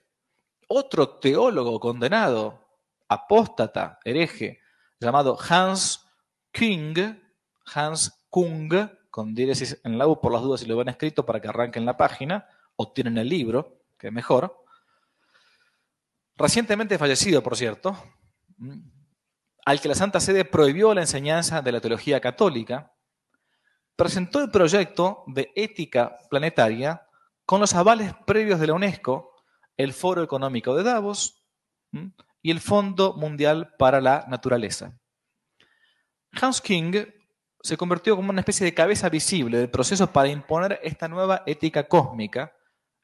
otro teólogo condenado, apóstata, hereje, llamado Hans Kung, con diéresis en la U por las dudas si lo ven escrito para que arranquen la página, o tienen el libro, que es mejor, recientemente fallecido, por cierto, al que la Santa Sede prohibió la enseñanza de la teología católica, presentó el proyecto de ética planetaria con los avales previos de la UNESCO, el Foro Económico de Davos y el Fondo Mundial para la Naturaleza. Hans King se convirtió como una especie de cabeza visible del proceso para imponer esta nueva ética cósmica,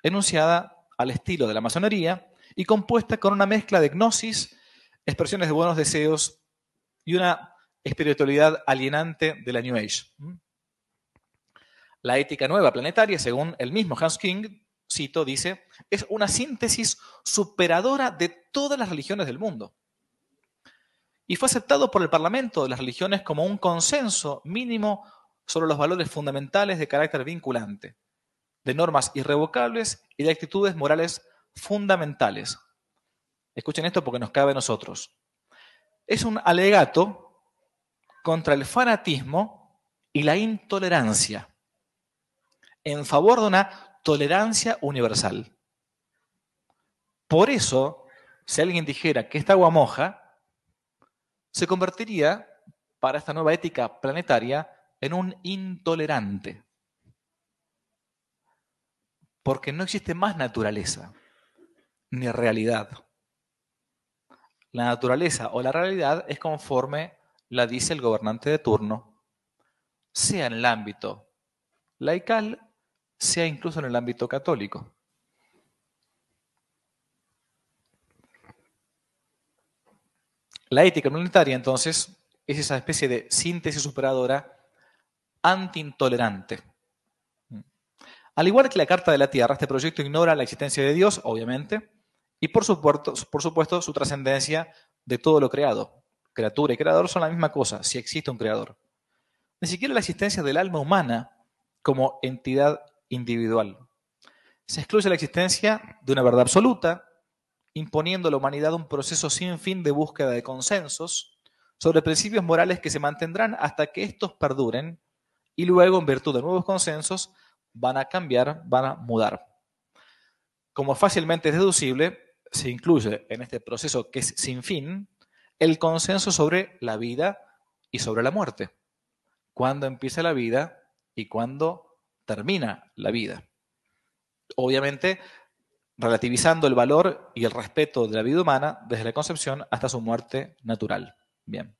enunciada al estilo de la masonería y compuesta con una mezcla de gnosis, expresiones de buenos deseos y una espiritualidad alienante de la New Age. La ética nueva planetaria, según el mismo Hans King, cito, dice, es una síntesis superadora de todas las religiones del mundo. Y fue aceptado por el Parlamento de las religiones como un consenso mínimo sobre los valores fundamentales de carácter vinculante, de normas irrevocables y de actitudes morales fundamentales. Escuchen esto porque nos cabe a nosotros. Es un alegato contra el fanatismo y la intolerancia, en favor de una tolerancia universal. Por eso, si alguien dijera que esta agua moja, se convertiría, para esta nueva ética planetaria, en un intolerante. Porque no existe más naturaleza, ni realidad. La naturaleza o la realidad es conforme la dice el gobernante de turno, sea en el ámbito laical, sea incluso en el ámbito católico. La ética planetaria, entonces, es esa especie de síntesis superadora anti-intolerante. Al igual que la Carta de la Tierra, este proyecto ignora la existencia de Dios, obviamente, y por supuesto su trascendencia de todo lo creado. Criatura y creador son la misma cosa, si existe un creador. Ni siquiera la existencia del alma humana como entidad individual. Se excluye la existencia de una verdad absoluta, imponiendo a la humanidad un proceso sin fin de búsqueda de consensos sobre principios morales que se mantendrán hasta que estos perduren y luego, en virtud de nuevos consensos, van a cambiar, van a mudar. como fácilmente es deducible, se incluye en este proceso que es sin fin el consenso sobre la vida y sobre la muerte. Cuándo empieza la vida y cuándo termina la vida. Obviamente, relativizando el valor y el respeto de la vida humana desde la concepción hasta su muerte natural. Bien.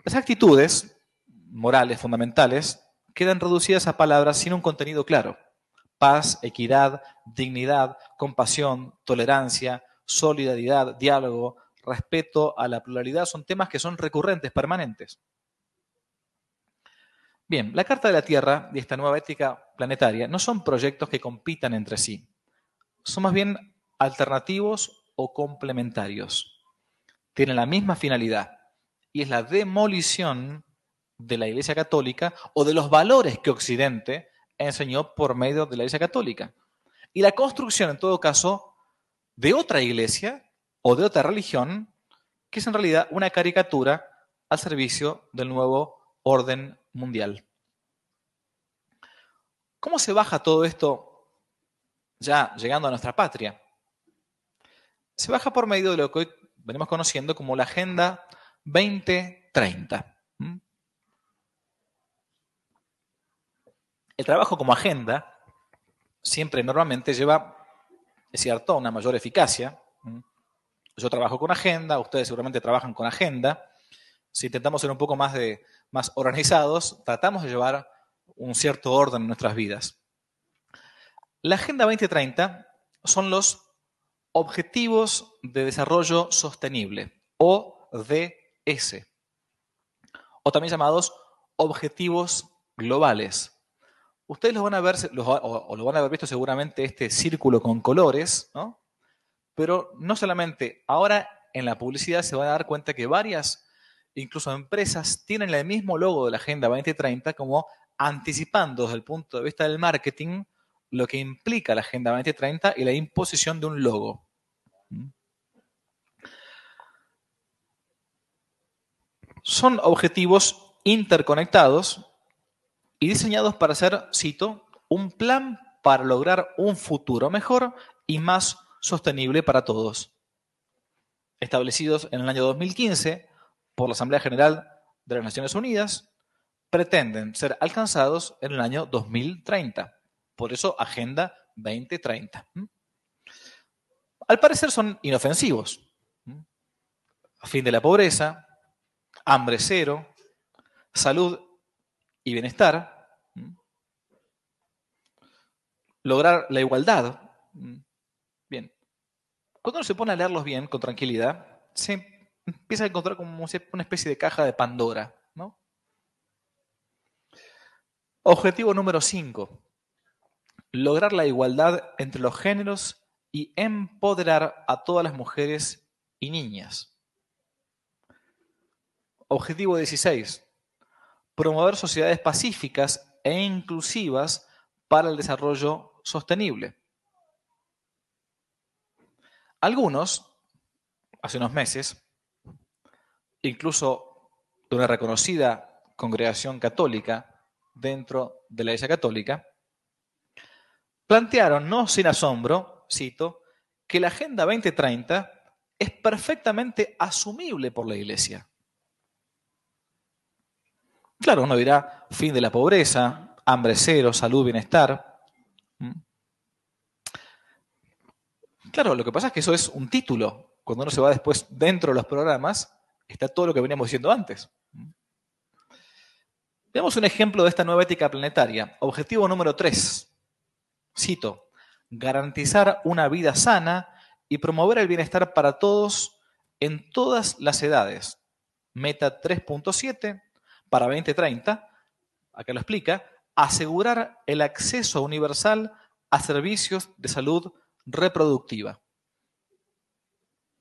Las actitudes morales fundamentales quedan reducidas a palabras sin un contenido claro. Paz, equidad, dignidad, compasión, tolerancia, solidaridad, diálogo, respeto a la pluralidad son temas que son recurrentes, permanentes. Bien, la Carta de la Tierra y esta nueva ética planetaria no son proyectos que compitan entre sí. Son más bien alternativos o complementarios. Tienen la misma finalidad y es la demolición de la Iglesia Católica o de los valores que Occidente enseñó por medio de la Iglesia Católica. Y la construcción, en todo caso, de otra iglesia o de otra religión, que es en realidad una caricatura al servicio del nuevo orden mundial. ¿Cómo se baja todo esto ya llegando a nuestra patria? Se baja por medio de lo que hoy venimos conociendo como la Agenda 2030. El trabajo como agenda siempre normalmente lleva, es cierto, una mayor eficacia. Yo trabajo con agenda, ustedes seguramente trabajan con agenda. Si intentamos ser un poco más organizados, tratamos de llevar un cierto orden en nuestras vidas. La Agenda 2030 son los Objetivos de Desarrollo Sostenible, ODS, o también llamados Objetivos Globales. Ustedes los van a ver, o lo van a haber visto seguramente este círculo con colores, ¿no? Pero no solamente, ahora en la publicidad se van a dar cuenta que varias, incluso empresas, tienen el mismo logo de la Agenda 2030 como anticipando desde el punto de vista del marketing lo que implica la Agenda 2030 y la imposición de un logo. Son objetivos interconectados y diseñados para ser, cito, un plan para lograr un futuro mejor y más sostenible para todos. Establecidos en el año 2015 por la Asamblea General de las Naciones Unidas, pretenden ser alcanzados en el año 2030. Por eso, Agenda 2030. Al parecer son inofensivos. Fin de la pobreza, hambre cero, salud y bienestar, lograr la igualdad. Bien. Cuando uno se pone a leerlos bien, con tranquilidad, se empieza a encontrar como una especie de caja de Pandora, ¿no? Objetivo número 5. Lograr la igualdad entre los géneros y empoderar a todas las mujeres y niñas. Objetivo 16. Promover sociedades pacíficas e inclusivas para el desarrollo sostenible. Algunos, hace unos meses, incluso de una reconocida congregación católica dentro de la Iglesia Católica, plantearon, no sin asombro, cito, que la Agenda 2030 es perfectamente asumible por la Iglesia. Claro, uno dirá fin de la pobreza, hambre cero, salud, bienestar. Claro, lo que pasa es que eso es un título. Cuando uno se va después dentro de los programas, está todo lo que veníamos diciendo antes. Veamos un ejemplo de esta nueva ética planetaria. Objetivo número 3. Cito, garantizar una vida sana y promover el bienestar para todos en todas las edades. Meta 3.7 para 2030, acá lo explica, asegurar el acceso universal a servicios de salud reproductiva.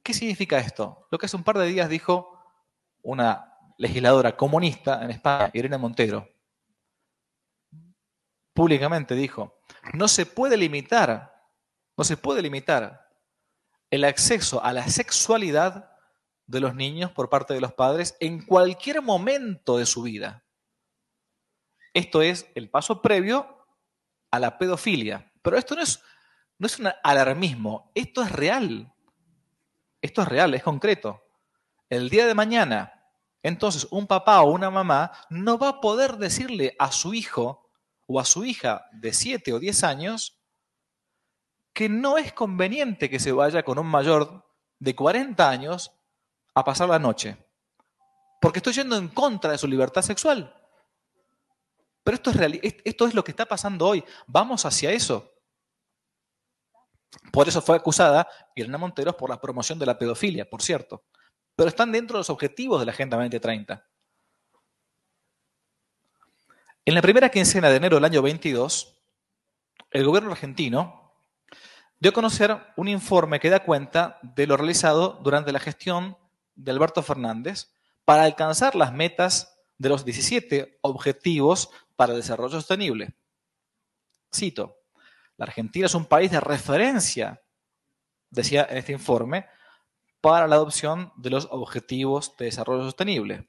¿Qué significa esto? Lo que hace un par de días dijo una legisladora comunista en España, Irene Montero. Públicamente dijo, no se puede limitar el acceso a la sexualidad de los niños por parte de los padres en cualquier momento de su vida. Esto es el paso previo a la pedofilia. Pero esto no es no es un alarmismo, esto es real. Esto es real, es concreto. El día de mañana, entonces, un papá o una mamá no va a poder decirle a su hijo o a su hija de 7 o 10 años que no es conveniente que se vaya con un mayor de 40 años a pasar la noche, porque estoy yendo en contra de su libertad sexual. Pero esto es real, esto es lo que está pasando hoy. Vamos hacia eso. Por eso fue acusada Irene Monteros por la promoción de la pedofilia, por cierto. Pero están dentro de los objetivos de la Agenda 2030. En la primera quincena de enero del año 22, el gobierno argentino dio a conocer un informe que da cuenta de lo realizado durante la gestión de Alberto Fernández para alcanzar las metas de los 17 Objetivos para el Desarrollo Sostenible. Cito, la Argentina es un país de referencia, decía en este informe, para la adopción de los Objetivos de Desarrollo Sostenible.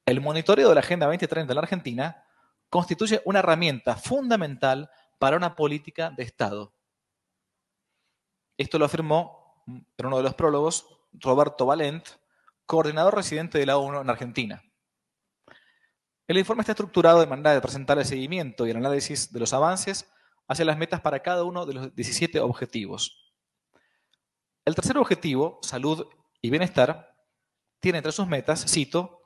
El monitoreo de la Agenda 2030 en la Argentina constituye una herramienta fundamental para una política de Estado. Esto lo afirmó en uno de los prólogos Roberto Valent, coordinador residente de la ONU en Argentina. El informe está estructurado de manera de presentar el seguimiento y el análisis de los avances hacia las metas para cada uno de los 17 objetivos. El tercer objetivo, salud y bienestar, tiene entre sus metas, cito,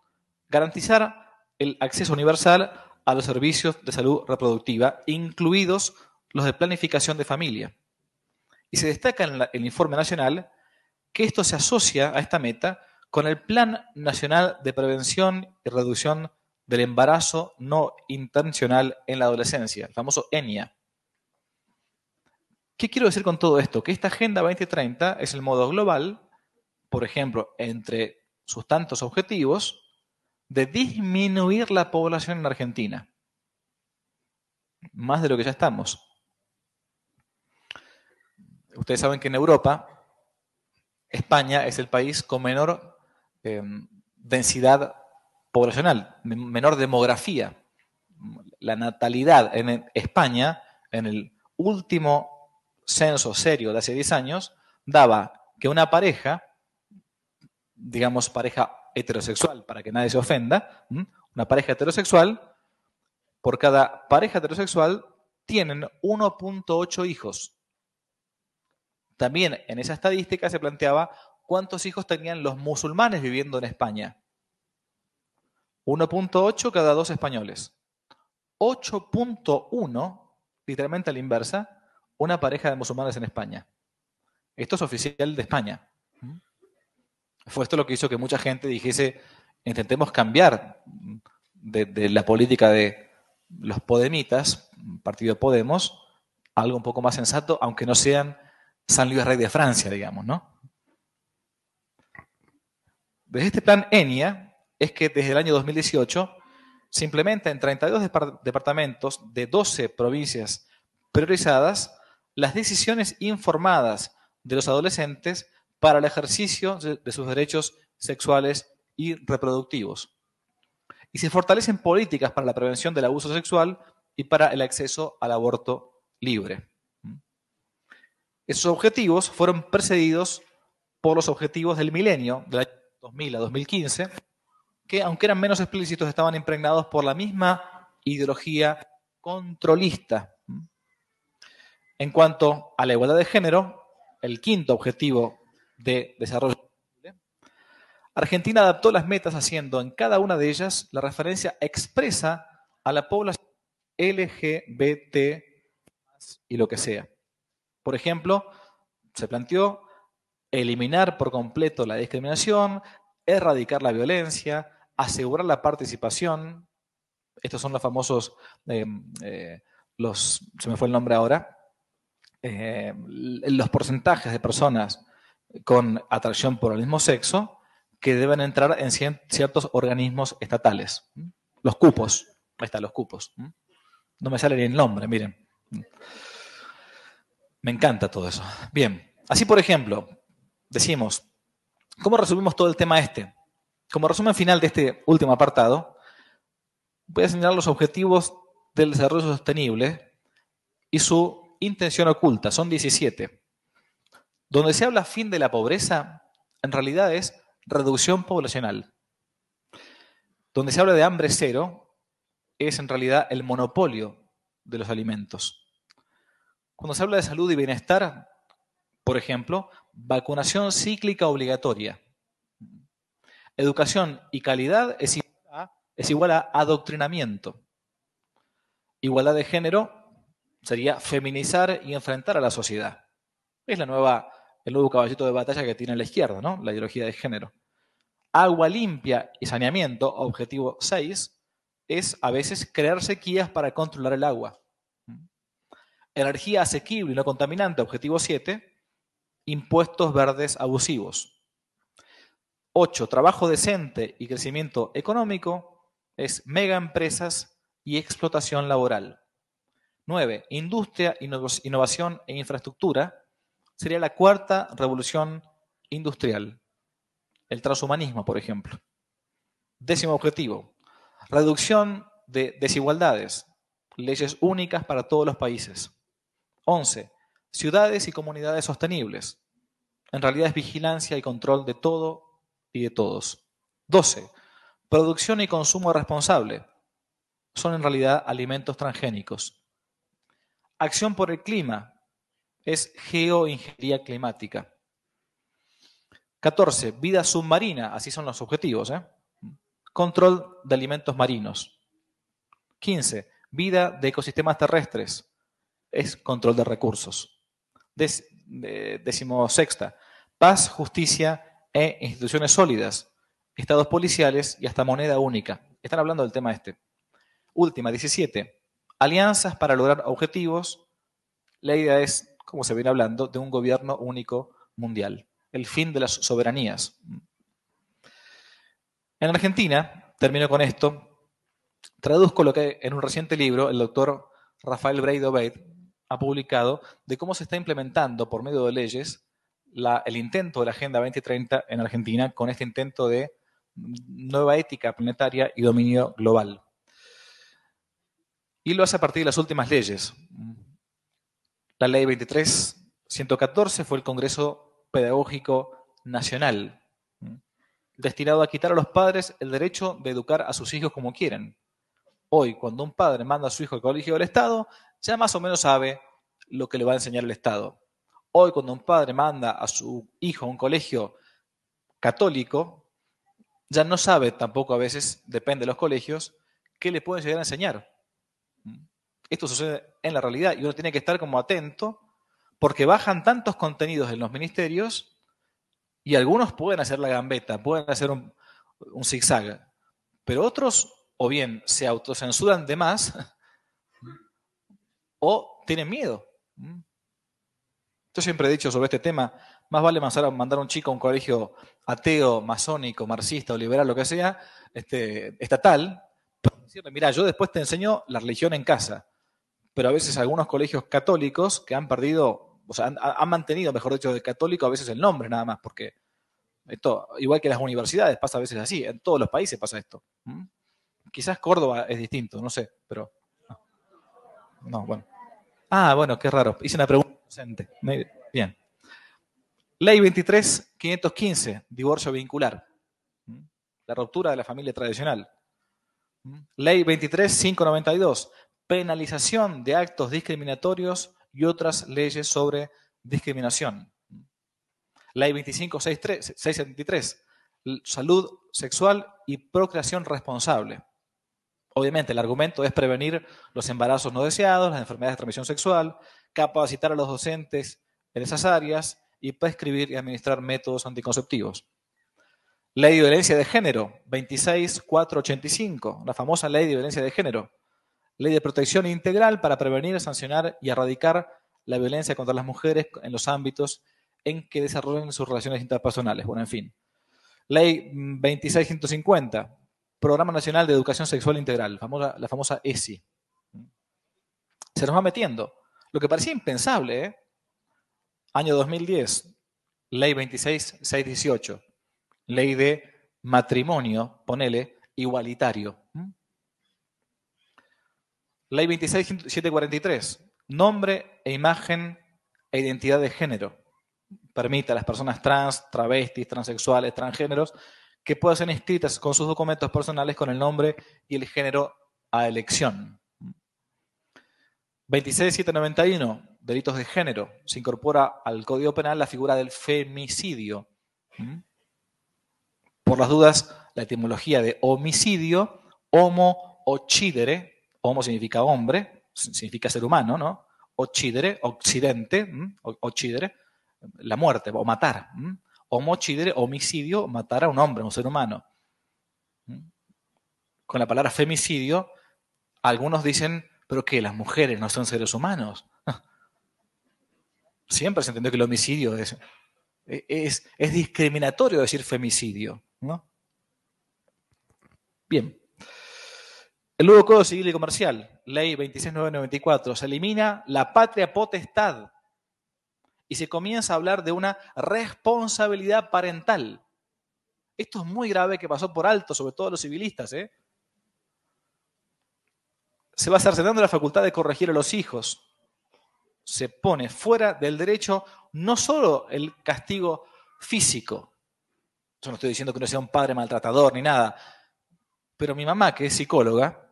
garantizar el acceso universal a los servicios de salud reproductiva, incluidos los de planificación de familia. Y se destaca en el informe nacional que esto se asocia a esta meta con el Plan Nacional de Prevención y Reducción del Embarazo No Intencional en la Adolescencia, el famoso ENIA. ¿Qué quiero decir con todo esto? Que esta Agenda 2030 es el modo global, por ejemplo, entre sus tantos objetivos, de disminuir la población en Argentina. Más de lo que ya estamos. Ustedes saben que en Europa, España es el país con menor densidad poblacional, menor demografía. La natalidad en España, en el último censo serio de hace 10 años, daba que una pareja, digamos pareja heterosexual, para que nadie se ofenda, una pareja heterosexual, por cada pareja heterosexual tienen 1.8 hijos. También en esa estadística se planteaba cuántos hijos tenían los musulmanes viviendo en España. 1.8 cada 2 españoles. 8.1, literalmente a la inversa, una pareja de musulmanes en España. Esto es oficial de España. Fue esto lo que hizo que mucha gente dijese, intentemos cambiar de la política de los podemitas, partido Podemos, a algo un poco más sensato, aunque no sean San Luis Rey de Francia, digamos, ¿no? Desde este plan ENIA es que desde el año 2018 se implementa en 32 departamentos de 12 provincias priorizadas las decisiones informadas de los adolescentes para el ejercicio de sus derechos sexuales y reproductivos. Y se fortalecen políticas para la prevención del abuso sexual y para el acceso al aborto libre. Esos objetivos fueron precedidos por los objetivos del milenio, del año 2000 a 2015, que aunque eran menos explícitos, estaban impregnados por la misma ideología controlista. En cuanto a la igualdad de género, el quinto objetivo de desarrollo sostenible, Argentina adaptó las metas haciendo en cada una de ellas la referencia expresa a la población LGBT y lo que sea. Por ejemplo, se planteó eliminar por completo la discriminación, erradicar la violencia, asegurar la participación. Estos son los famosos, se me fue el nombre ahora, los porcentajes de personas con atracción por el mismo sexo que deben entrar en ciertos organismos estatales. Los cupos. Ahí están los cupos. No me sale ni el nombre, miren. Me encanta todo eso. Bien, así por ejemplo, decimos, ¿cómo resumimos todo el tema este? Como resumen final de este último apartado, voy a señalar los objetivos del desarrollo sostenible y su intención oculta, son 17. Donde se habla fin de la pobreza, en realidad es reducción poblacional. Donde se habla de hambre cero, es en realidad el monopolio de los alimentos. Cuando se habla de salud y bienestar, por ejemplo, vacunación cíclica obligatoria. Educación y calidad es igual a adoctrinamiento. Igualdad de género sería feminizar y enfrentar a la sociedad. Es el nuevo caballito de batalla que tiene la izquierda, ¿no? La ideología de género. Agua limpia y saneamiento, objetivo 6, es a veces crear sequías para controlar el agua. Energía asequible y no contaminante, objetivo 7, impuestos verdes abusivos. 8, trabajo decente y crecimiento económico, es mega empresas y explotación laboral. 9, industria, innovación e infraestructura, sería la cuarta revolución industrial. El transhumanismo, por ejemplo. 10º objetivo, reducción de desigualdades, leyes únicas para todos los países. 11, ciudades y comunidades sostenibles. En realidad es vigilancia y control de todo y de todos. 12, producción y consumo responsable. Son en realidad alimentos transgénicos. Acción por el clima. Es geoingeniería climática. 14, vida submarina. Así son los objetivos. Control de alimentos marinos. 15, vida de ecosistemas terrestres. Es control de recursos. 16ª, paz, justicia e instituciones sólidas, estados policiales y hasta moneda única. Están hablando del tema este. Última, 17, alianzas para lograr objetivos. La idea es, como se viene hablando, de un gobierno único mundial. El fin de las soberanías. En Argentina, termino con esto, traduzco lo que en un reciente libro el doctor Rafael Breido Beit ha publicado de cómo se está implementando por medio de leyes el intento de la Agenda 2030 en Argentina con este intento de nueva ética planetaria y dominio global. Y lo hace a partir de las últimas leyes. La ley 23.114 fue el Congreso Pedagógico Nacional, destinado a quitar a los padres el derecho de educar a sus hijos como quieren. Hoy, cuando un padre manda a su hijo al colegio del Estado, ya más o menos sabe lo que le va a enseñar el Estado. Hoy, cuando un padre manda a su hijo a un colegio católico, ya no sabe tampoco a veces, depende de los colegios, qué le pueden llegar a enseñar. Esto sucede en la realidad y uno tiene que estar como atento porque bajan tantos contenidos en los ministerios y algunos pueden hacer la gambeta, pueden hacer un zigzag, pero otros o bien se autocensuran de más o tienen miedo. Yo siempre he dicho sobre este tema, más vale mandar a un chico a un colegio ateo, masónico, marxista o liberal, lo que sea, estatal, para decirle, mira, yo después te enseño la religión en casa. Pero a veces algunos colegios católicos que han perdido, o sea, han mantenido, mejor dicho, de católico a veces el nombre nada más, porque esto, igual que las universidades, pasa a veces así, en todos los países pasa esto. Quizás Córdoba es distinto, no sé, pero... No, bueno. Ah, bueno, qué raro. Hice una pregunta docente. Bien. Ley 23.515, divorcio vincular. La ruptura de la familia tradicional. Ley 23.592, penalización de actos discriminatorios y otras leyes sobre discriminación. Ley 25.673, salud sexual y procreación responsable. Obviamente, el argumento es prevenir los embarazos no deseados, las enfermedades de transmisión sexual, capacitar a los docentes en esas áreas y prescribir y administrar métodos anticonceptivos. Ley de violencia de género, 26.485, la famosa ley de violencia de género. Ley de protección integral para prevenir, sancionar y erradicar la violencia contra las mujeres en los ámbitos en que desarrollen sus relaciones interpersonales. Bueno, en fin. Ley 26.150, Programa Nacional de Educación Sexual Integral, la famosa ESI. Se nos va metiendo. Lo que parecía impensable, ¿eh? Año 2010, Ley 26.618, Ley de matrimonio, ponele, igualitario. Ley 26.743, nombre e imagen e identidad de género. Permite a las personas trans, travestis, transexuales, transgéneros, que puedan ser inscritas con sus documentos personales con el nombre y el género a elección. 26791, delitos de género. Se incorpora al Código Penal la figura del femicidio. Por las dudas, la etimología de homicidio, homo occidere, homo significa hombre, significa ser humano, ¿no? Occidere, occidente, occidere, la muerte o matar. Homo occidere, homicidio, matar a un hombre, a un ser humano. Con la palabra femicidio, algunos dicen, ¿pero qué? ¿Las mujeres no son seres humanos? Siempre se entendió que el homicidio es discriminatorio decir femicidio, ¿no? Bien. El nuevo Código Civil y Comercial, Ley 26994, se elimina la patria potestad y se comienza a hablar de una responsabilidad parental. Esto es muy grave, que pasó por alto, sobre todo los civilistas, ¿eh? Se va cercenando la facultad de corregir a los hijos. Se pone fuera del derecho no solo el castigo físico. Yo no estoy diciendo que no sea un padre maltratador ni nada, pero mi mamá, que es psicóloga,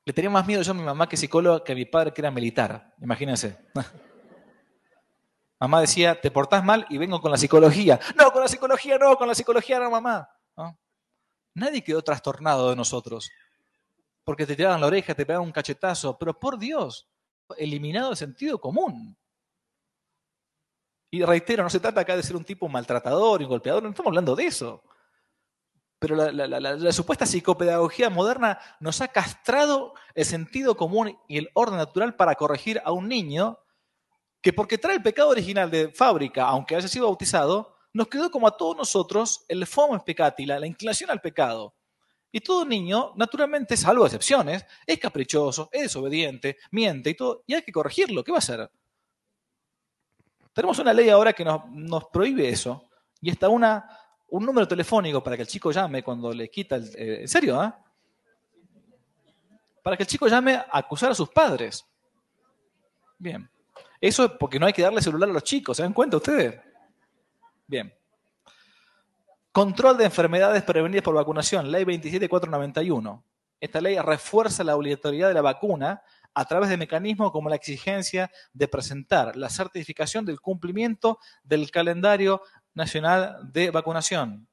le tenía más miedo yo a mi mamá, que es psicóloga, que a mi padre, que era militar. Imagínense. Mamá decía, te portás mal y vengo con la psicología. No, con la psicología no, con la psicología no, mamá. ¿No? Nadie quedó trastornado de nosotros. Porque te tiraban la oreja, te pegaban un cachetazo. Pero por Dios, eliminado el sentido común. Y reitero, no se trata acá de ser un tipo maltratador y un golpeador, no estamos hablando de eso. Pero la supuesta psicopedagogía moderna nos ha castrado el sentido común y el orden natural para corregir a un niño que, porque trae el pecado original de fábrica, aunque haya sido bautizado, nos quedó como a todos nosotros el fomes peccati, la inclinación al pecado. Y todo niño, naturalmente, salvo excepciones, es caprichoso, es desobediente, miente y todo, y hay que corregirlo. ¿Qué va a hacer? Tenemos una ley ahora que nos prohíbe eso, y está un número telefónico para que el chico llame cuando le quita el... ¿En serio? Para que el chico llame a acusar a sus padres. Bien. Eso es porque no hay que darle celular a los chicos, ¿se dan cuenta ustedes? Bien. Control de enfermedades prevenidas por vacunación, Ley 27491. Esta ley refuerza la obligatoriedad de la vacuna a través de mecanismos como la exigencia de presentar la certificación del cumplimiento del calendario nacional de vacunación.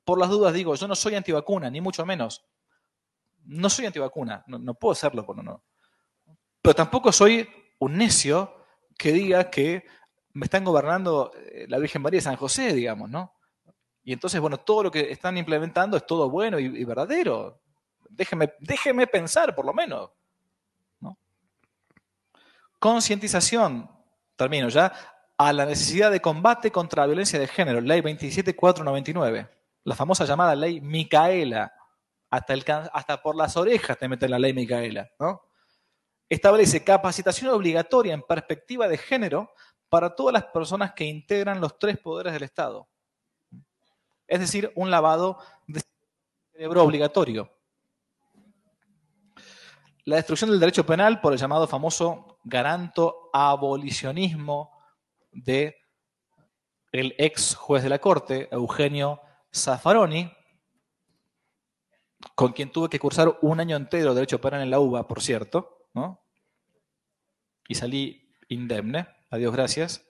Por las dudas digo, yo no soy antivacuna, ni mucho menos. No soy antivacuna, no puedo serlo, no. Pero tampoco soy un necio que diga que me están gobernando la Virgen María y San José, digamos, ¿no? Y entonces, bueno, todo lo que están implementando es todo bueno y verdadero. Déjeme pensar, por lo menos, ¿no? Concientización, termino ya, a la necesidad de combate contra la violencia de género, Ley 27499, la famosa llamada Ley Micaela, hasta por las orejas te meten la Ley Micaela, ¿no? Establece capacitación obligatoria en perspectiva de género para todas las personas que integran los tres poderes del Estado. Es decir, un lavado de cerebro obligatorio. La destrucción del derecho penal por el llamado famoso garanto abolicionismo de el ex juez de la Corte, Eugenio Zaffaroni, con quien tuve que cursar un año entero de derecho penal en la UBA, por cierto, ¿no? Y salí indemne, a Dios gracias.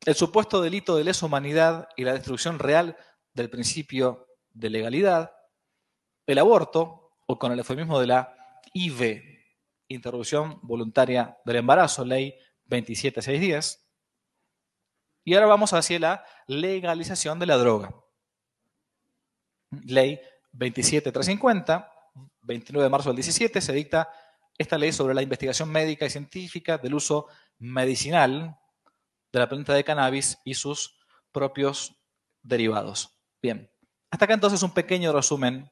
El supuesto delito de lesa humanidad y la destrucción real del principio de legalidad, el aborto, o con el eufemismo de la IV, interrupción voluntaria del embarazo, ley 27610. Y ahora vamos hacia la legalización de la droga. Ley 27350, 29 de marzo del 17, se dicta esta ley sobre la investigación médica y científica del uso medicinal de la planta de cannabis y sus propios derivados. Bien, hasta acá entonces un pequeño resumen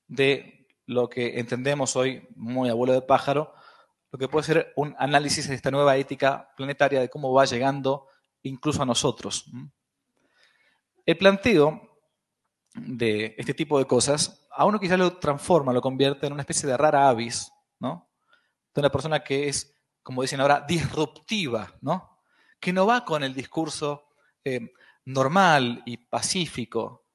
de lo que entendemos hoy, muy abuelo de pájaro, lo que puede ser un análisis de esta nueva ética planetaria, de cómo va llegando incluso a nosotros. El planteo de este tipo de cosas, a uno quizás lo transforma, lo convierte en una especie de rara avis, ¿no? de una persona que es, como dicen ahora, disruptiva, ¿no? Que no va con el discurso normal y pacífico.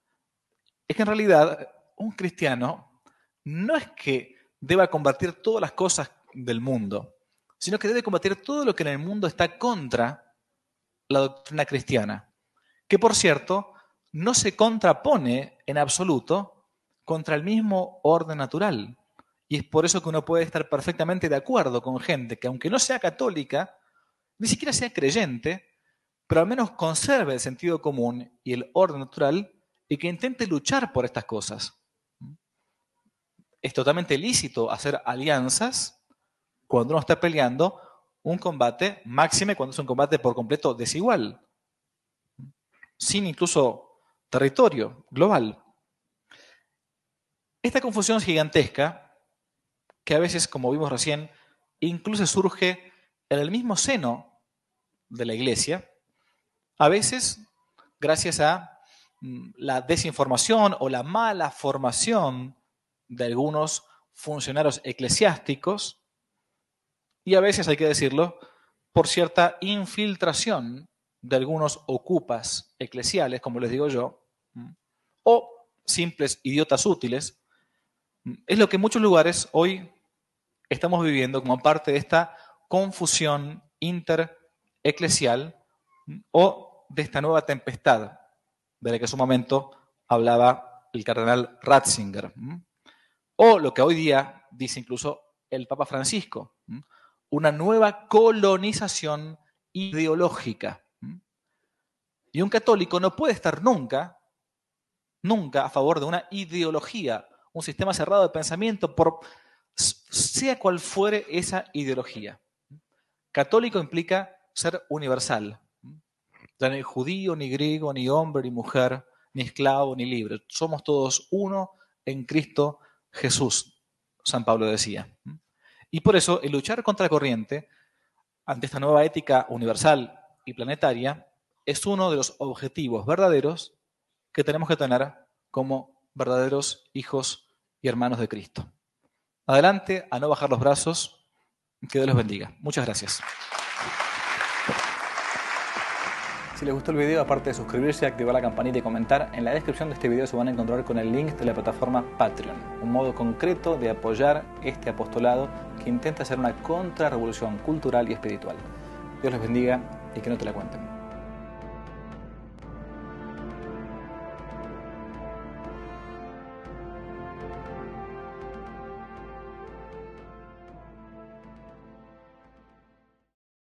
Es que en realidad un cristiano no es que deba combatir todas las cosas del mundo, sino que debe combatir todo lo que en el mundo está contra la doctrina cristiana, que por cierto no se contrapone en absoluto contra el mismo orden natural. Y es por eso que uno puede estar perfectamente de acuerdo con gente que, aunque no sea católica, ni siquiera sea creyente, pero al menos conserve el sentido común y el orden natural y que intente luchar por estas cosas. Es totalmente lícito hacer alianzas cuando uno está peleando un combate, máxime cuando es un combate por completo desigual, sin incluso territorio global. Esta confusión gigantesca, que a veces, como vimos recién, incluso surge en el mismo seno de la Iglesia, a veces gracias a la desinformación o la mala formación de algunos funcionarios eclesiásticos, y a veces, hay que decirlo, por cierta infiltración de algunos ocupas eclesiales, como les digo yo, o simples idiotas útiles, es lo que en muchos lugares hoy estamos viviendo como parte de esta confusión intereclesial o de esta nueva tempestad de la que en su momento hablaba el cardenal Ratzinger. O lo que hoy día dice incluso el Papa Francisco, una nueva colonización ideológica. Y un católico no puede estar nunca a favor de una ideología, un sistema cerrado de pensamiento, sea cual fuere esa ideología. Católico implica ser universal. Ya no hay judío, ni griego, ni hombre, ni mujer, ni esclavo, ni libre. Somos todos uno en Cristo Jesús, San Pablo decía. Y por eso el luchar contra la corriente ante esta nueva ética universal y planetaria es uno de los objetivos verdaderos que tenemos que tener como verdaderos hijos y hermanos de Cristo. Adelante, a no bajar los brazos. Que Dios los bendiga. Muchas gracias. Si les gustó el video, aparte de suscribirse, activar la campanita y comentar, en la descripción de este video se van a encontrar con el link de la plataforma Patreon, un modo concreto de apoyar este apostolado que intenta hacer una contrarrevolución cultural y espiritual. Dios les bendiga y que no te la cuenten.